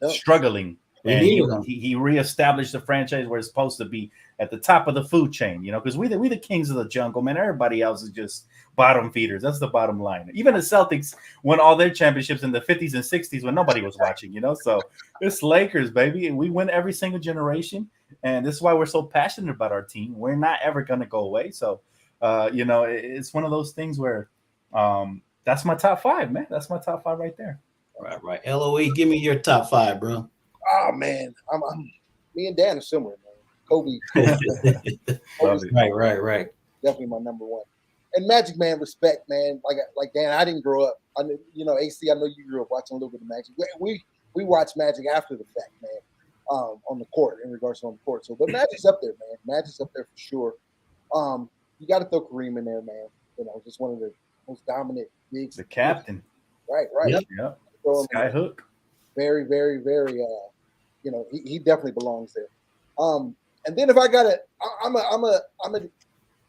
struggling. We And needed him. he reestablished the franchise where it's supposed to be at the top of the food chain, because we the kings of the jungle, man. Everybody else is just bottom feeders. That's the bottom line. Even the Celtics won all their championships in the 50s and 60s when nobody was watching, So it's Lakers, baby, and we win every single generation. And this is why we're so passionate about our team. We're not ever going to go away. So, it's one of those things where that's my top 5, man. That's my top 5 right there. Right. LOE, give me your top 5, bro. Oh man, I'm me and Dan are similar, man. Kobe, Right. definitely my number 1. And Magic, man, respect, man. Like Dan, I didn't grow up. I knew, AC. I know you grew up watching a little bit of Magic. We watched Magic after the fact, man. On the court, in regards to on the court. So, but Magic's up there, man. Magic's up there for sure. You got to throw Kareem in there, man. Just one of the most dominant bigs. The captain. Right. Yep. Skyhook. Very, very, very. He definitely belongs there. And then if I got it, I'm gonna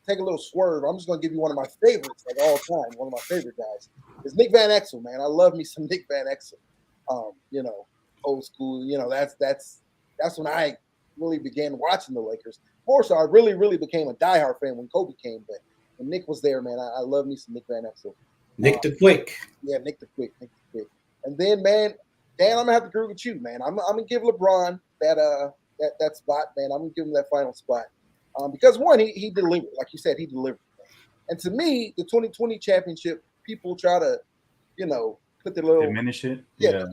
take a little swerve. I'm just gonna give you one of my favorites of all time. One of my favorite guys is Nick Van Exel, man. I love me some Nick Van Exel. Old school. That's when I really began watching the Lakers. More so, I really, really became a diehard fan when Kobe came. But when Nick was there, man, I love me some Nick Van Exel. Nick the Quick. Yeah, Nick the Quick. And then, man, Dan, I'm gonna have to agree with you, man. I'm gonna give LeBron that spot, man. I'm gonna give him that final spot because one, he delivered, like you said, he delivered. And to me, the 2020 championship, people try to, put their little diminish it. Yeah,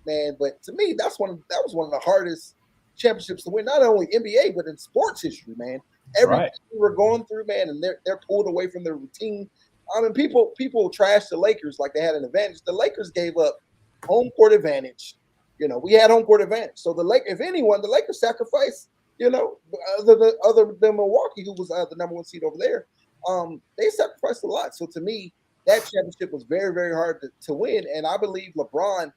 man. But to me, that was one of the hardest championships to win, not only NBA but in sports history, man. Everything we were going through, man, and they're pulled away from their routine. I mean, people trash the Lakers like they had an advantage. The Lakers gave up home court advantage. We had home court advantage. So the Lakers sacrificed, other than Milwaukee, who was the number 1 seed over there. They sacrificed a lot. So to me, that championship was very, very hard to win. And I believe LeBron,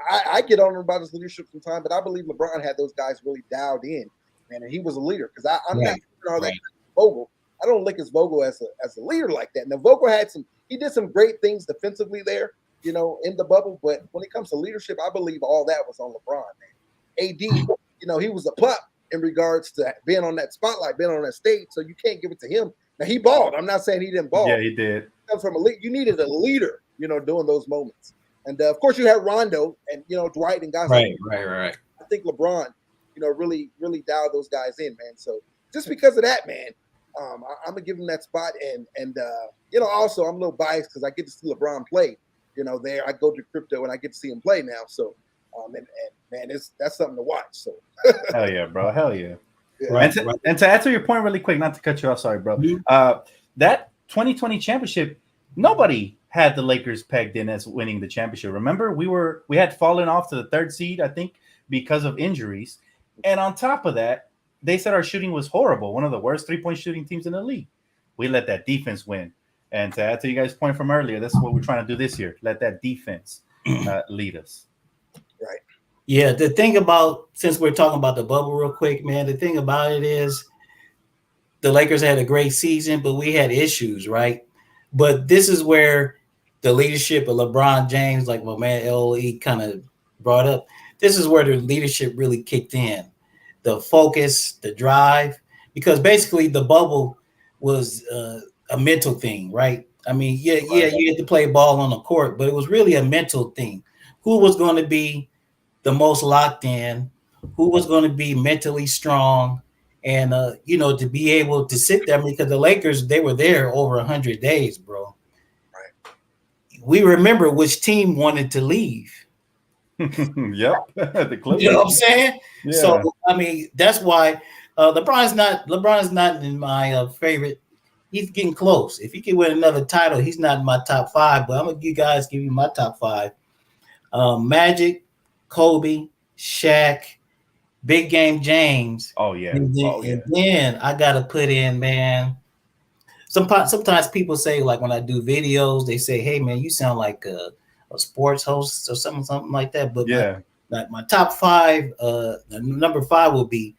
I get on him about his leadership sometimes, but I believe LeBron had those guys really dialed in, man, and he was a leader. Because I'm not sure how that Vogel. I don't look at Vogel as a leader like that. Now Vogel he did some great things defensively there, in the bubble. But when it comes to leadership, I believe all that was on LeBron, man. AD, he was a pup in regards to being on that spotlight, being on that stage. So you can't give it to him. Now he balled. I'm not saying he didn't ball. Yeah, he did. From you needed a leader, during those moments. And of course you had Rondo and Dwight and guys. Right. I think LeBron, really, really dialed those guys in, man. So just because of that, man, I'm gonna give him that spot. And also I'm a little biased because I get to see LeBron play. There I go to crypto and I get to see him play now. So and man, that's something to watch. So hell yeah, bro. Hell yeah. Right, and to answer your point really quick, not to cut you off, sorry, bro. That 2020 championship, nobody had the Lakers pegged in as winning the championship. Remember, we had fallen off to the 3rd seed, I think, because of injuries. And on top of that, they said our shooting was horrible, one of the worst 3-point shooting teams in the league. We let that defense win. And to add to you guys' point from earlier, this is what we're trying to do this year. Let that defense lead us. Right. Yeah, the thing about, since we're talking about the bubble real quick, man, the thing about it is the Lakers had a great season, but we had issues, right? But this is where the leadership of LeBron James, like my man LE kind of brought up, this is where the leadership really kicked in. The focus, the drive, because basically the bubble was a mental thing, right? I mean, yeah, Right. you had to play ball on the court, but it was really a mental thing. Who was going to be the most locked in? Who was going to be mentally strong? And to be able to sit there because the Lakers they were there over 100 days, bro. Right. We remember which team wanted to leave. Yep. The You know what I'm Clippers. saying? So Yeah. I mean, that's why LeBron's not in my favorite. He's getting close. If he can win another title, he's not in my top five. But I'm gonna give you my top five. Magic, Kobe, Shaq, Big Game James, Oh yeah. and then, Oh yeah. and then I gotta put in, man. Sometimes people say, like when I do videos, they say, "Hey man, you sound like a sports host or something like that." But Yeah. my top five, number five will be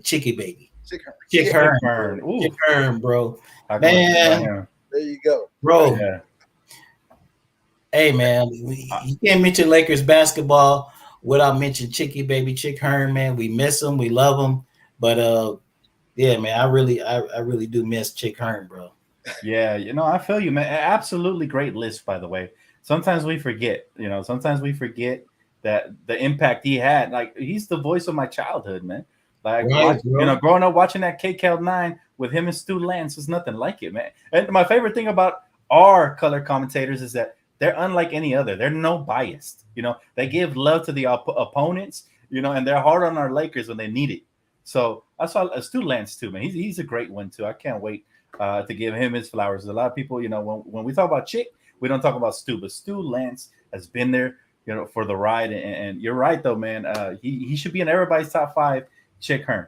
Chicky Baby, Chick Yeah, Hearn, bro. Burn. Chick Ooh. Hearn, bro. How can we forget about Man, him? there you go. bro. Yeah. Hey man, Uh, you can't mention Lakers basketball without mentioning Chicky Baby, Chick Hearn, man. We miss him, we love him, but yeah, man, I really do miss Chick Hearn, bro. Yeah, I feel you, man. Absolutely great list, by the way. Sometimes we forget, sometimes we forget that the impact he had. Like he's the voice of my childhood, man. Like Right, bro. growing up watching that KCAL9 with him and Stu Lance was nothing like it, man. And my favorite thing about our color commentators is that they're unlike any other. They're no biased. They give love to the opponents, and they're hard on our Lakers when they need it. So I saw Stu Lance too, man. He's a great one too. I can't wait to give him his flowers. A lot of people, when we talk about Chick, we don't talk about Stu, but Stu Lance has been there, for the ride. And you're right, though, man. He should be in everybody's top five. Chick Hearn.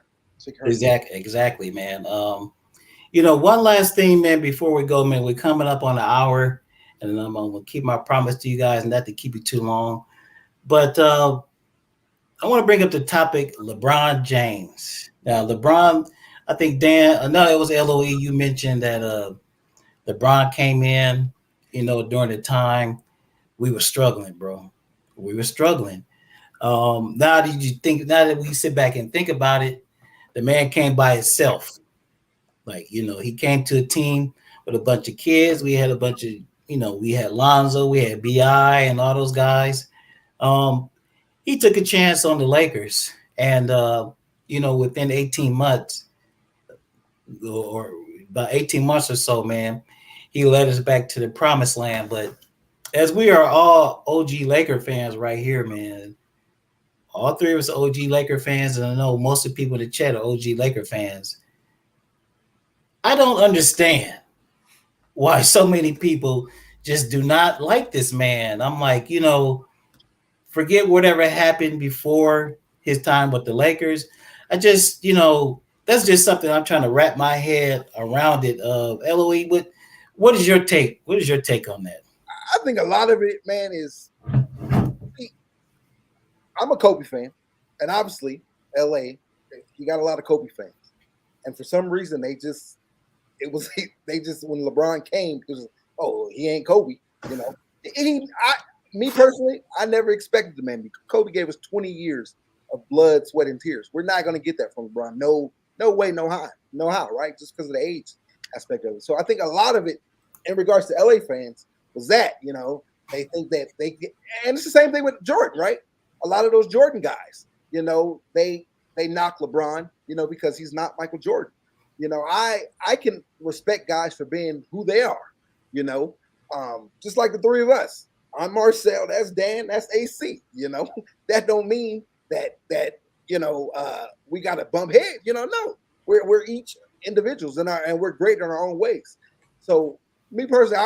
Exactly, man. One last thing, man, before we go, man, we're coming up on an hour, and I'm gonna keep my promise to you guys, not to keep it too long. But I want to bring up the topic LeBron James. Now, LeBron, I think Dan, no, it was LOE. You mentioned that LeBron came in, during the time we were struggling, bro. We were struggling. Now that we sit back and think about it, the man came by himself. Like, he came to a team with a bunch of kids. We had a bunch of, we had Lonzo, we had BI and all those guys. Um, he took a chance on the Lakers. And, within 18 months or about 18 months or so, man, he led us back to the promised land. But as we are all OG Laker fans right here, man, all three of us are OG Laker fans, and I know most of the people in the chat are OG Laker fans. I don't understand why so many people just do not like this man. I'm like, forget whatever happened before his time with the Lakers. I just, that's just something I'm trying to wrap my head around it. LOE, what is your take? What is your take on that? I think a lot of it, man, is I'm a Kobe fan, and obviously LA, you got a lot of Kobe fans, and for some reason they just when LeBron came, it was, oh, he ain't Kobe, me personally, I never expected the man. Because Kobe gave us 20 years of blood, sweat, and tears. We're not going to get that from LeBron. No way, no how, right? Just because of the age aspect of it. So I think a lot of it, in regards to LA fans, was that they think that and it's the same thing with Jordan, right? A lot of those Jordan guys, they knock LeBron, because he's not Michael Jordan. I can respect guys for being who they are, just like the three of us. I'm Marcel, that's Dan, that's AC. That don't mean that we got to bump heads. No, we're each individuals and we're great in our own ways. So me personally,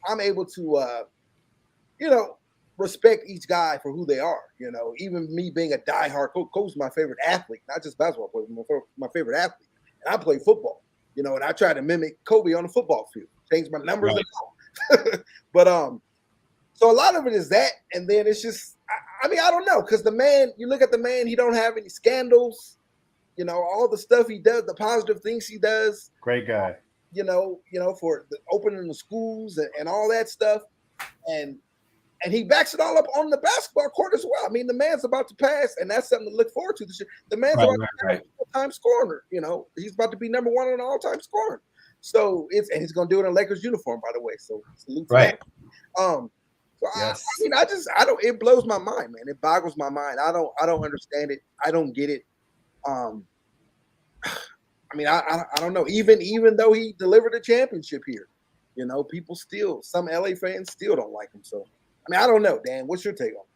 I'm able to respect each guy for who they are. Even me being a diehard Kobe's my favorite athlete, not just basketball player, my favorite athlete. And I play football, and I try to mimic Kobe on the football field, change my numbers and all. But so a lot of it is that, and then it's just, I mean, I don't know, because the man, you look at the man, he don't have any scandals. all the stuff he does, the positive things he does. Great guy. For the opening the schools and all that stuff, and he backs it all up on the basketball court as well. I mean, the man's about to pass, and that's something to look forward to this year. The man's about to be an all-time scorer. He's about to be number one on all-time scoring. So and he's going to do it in a Lakers uniform, by the way. So salute to that. Yes. I don't. It blows my mind, man. It boggles my mind. I don't understand it. I don't get it. I don't know. Even though he delivered a championship here, people some LA fans still don't like him. So, I don't know, Dan. What's your take on it?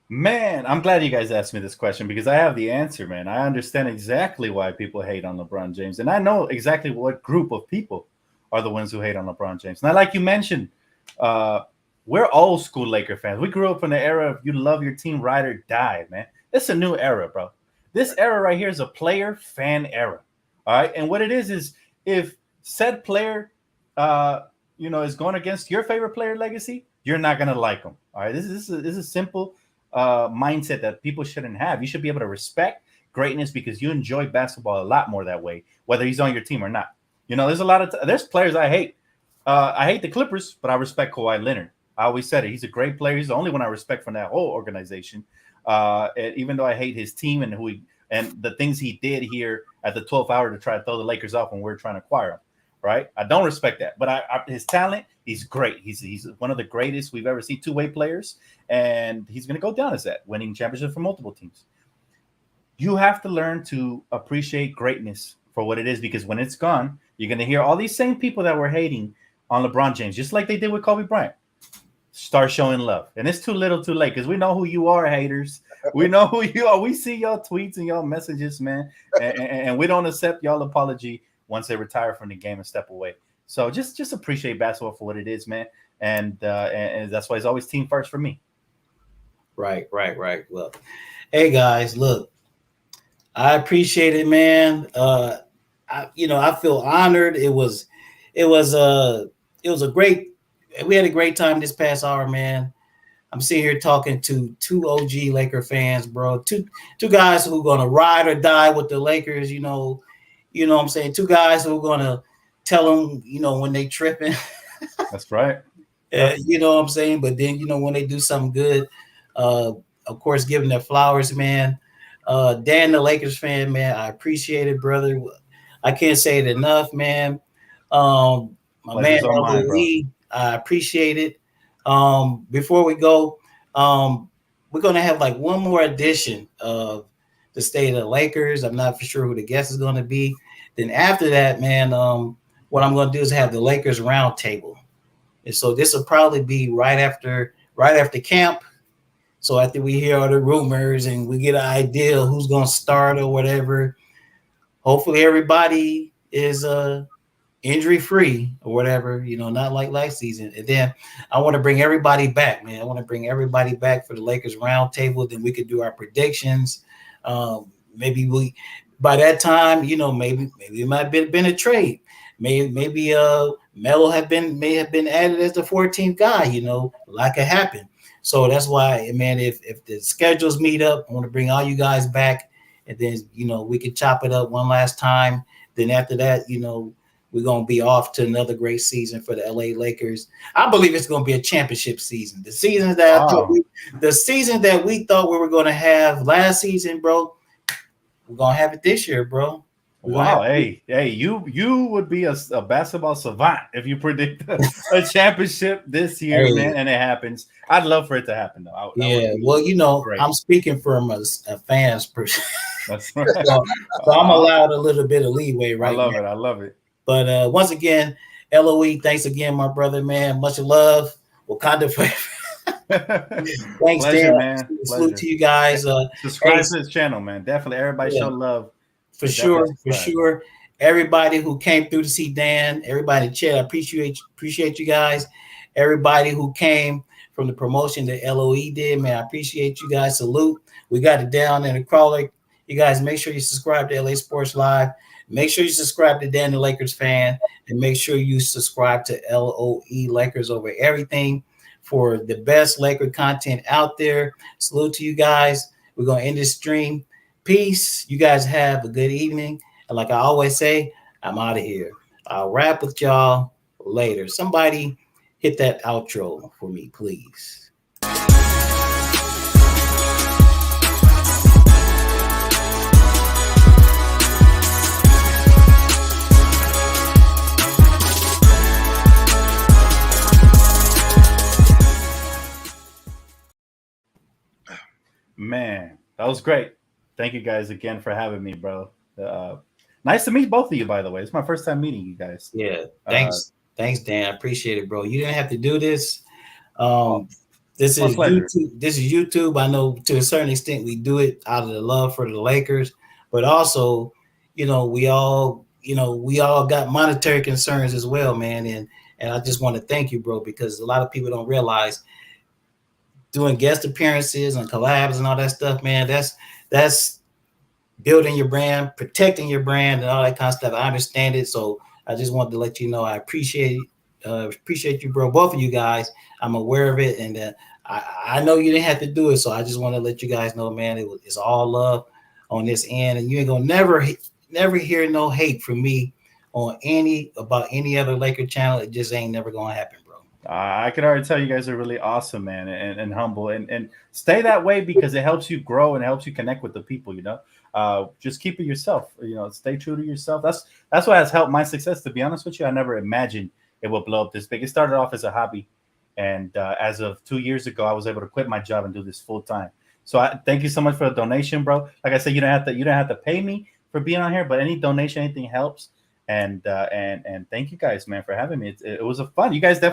Man, I'm glad you guys asked me this question because I have the answer, man. I understand exactly why people hate on LeBron James, and I know exactly what group of people are the ones who hate on LeBron James. Now, like you mentioned, we're old school Laker fans. We grew up in the era of you love your team, ride or die, man. It's a new era, bro. This era right here is a player fan era. All right. And what it is if said player, is going against your favorite player legacy, you're not going to like him. All right. This is a simple mindset that people shouldn't have. You should be able to respect greatness because you enjoy basketball a lot more that way, whether he's on your team or not. There's players I hate. I hate the Clippers, but I respect Kawhi Leonard. I always said it. He's a great player. He's the only one I respect from that whole organization. Even though I hate his team and the things he did here at the 12th hour to try to throw the Lakers off when we were trying to acquire him, right? I don't respect that. But his talent, he's great. He's one of the greatest we've ever seen two-way players, and he's going to go down as that, winning championships for multiple teams. You have to learn to appreciate greatness for what it is because when it's gone, you're going to hear all these same people that were hating on LeBron James, just like they did with Kobe Bryant, start showing love. And it's too little too late because we know who you are, haters. We know who you are. We see y'all tweets and y'all messages, man. And we don't accept y'all apology once they retire from the game and step away. So just appreciate basketball for what it is, man. And that's why it's always team first for me. Right. Well, hey guys, look, I appreciate it, man. I feel honored. It was a great. We had a great time this past hour, man. I'm sitting here talking to two OG Laker fans, bro. Two guys who are gonna ride or die with the Lakers. You know what I'm saying? Two guys who are gonna tell them, when they tripping. That's right. You know what I'm saying? But then, when they do something good, of course, giving their flowers, man. Dan, the Lakers fan, man, I appreciate it, brother. I can't say it enough, man. My man, LOE, I appreciate it. Before we go, we're going to have like one more edition of the State of the Lakers. I'm not for sure who the guest is going to be. Then after that, man, what I'm going to do is have the Lakers roundtable. And so this will probably be right after camp. So after we hear all the rumors and we get an idea of who's going to start or whatever, hopefully everybody is injury free or whatever, not like last season. And then I want to bring everybody back, man. I want to bring everybody back for the Lakers roundtable. Then we could do our predictions. Maybe by that time, maybe it might have been a trade. Maybe Melo may have been added as the 14th guy. Like it happened. So that's why, man, if the schedules meet up, I want to bring all you guys back, and then we can chop it up one last time. Then after that, we're gonna be off to another great season for the LA Lakers. I believe it's gonna be a championship season. The season that we thought we were gonna have last season, bro, we're gonna have it this year, bro. Wow, hey, you would be a basketball savant if you predict a championship this year, man, and it happens. I'd love for it to happen, though. Great. I'm speaking from a fan's perspective. That's right. so I'm allowed a little bit of leeway right now. I love it. But once again, LOE, thanks again, my brother, man. Much love. Wakanda forever. Thanks, Dan. Man. Salute to you guys. Subscribe to this channel, man. Definitely, everybody show love. For sure. Everybody who came through to see Dan, everybody in chat, I appreciate you guys. Everybody who came from the promotion that LOE did, man, I appreciate you guys. Salute. We got it down in the crawler. You guys make sure you subscribe to LA Sports Live. Make sure you subscribe to Dan the Lakers fan, and make sure you subscribe to LOE Lakers over everything for the best Laker content out there. Salute to you guys. We're going to end this stream. Peace. You guys have a good evening. And like I always say, I'm out of here. I'll wrap with y'all later. Somebody hit that outro for me, please. Man, that was great. Thank you guys again for having me, bro. Nice to meet both of you, by the way. It's my first time meeting you guys. Yeah, thanks, Dan. I appreciate it, bro. You didn't have to do this. This is pleasure. YouTube. This is YouTube. I know to a certain extent we do it out of the love for the Lakers, but also, we all got monetary concerns as well, man. And I just want to thank you, bro, because a lot of people don't realize doing guest appearances and collabs and all that stuff, man. That's building your brand, protecting your brand, and all that kind of stuff. I understand it, so I just wanted to let you know I appreciate you, bro. Both of you guys, I'm aware of it, and I know you didn't have to do it, so I just want to let you guys know, man, it's all love on this end, and you ain't gonna never hear no hate from me on about any other Laker channel. It just ain't never gonna happen, bro. I can already tell you guys are really awesome, man, and humble, and stay that way because it helps you grow and helps you connect with the people. Just keep it yourself. Stay true to yourself. That's what has helped my success. To be honest with you, I never imagined it would blow up this big. It started off as a hobby, and as of 2 years ago, I was able to quit my job and do this full time. So I thank you so much for the donation, bro. Like I said, you don't have to pay me for being on here, but any donation, anything helps. And thank you guys, man, for having me. It was a fun. You guys definitely.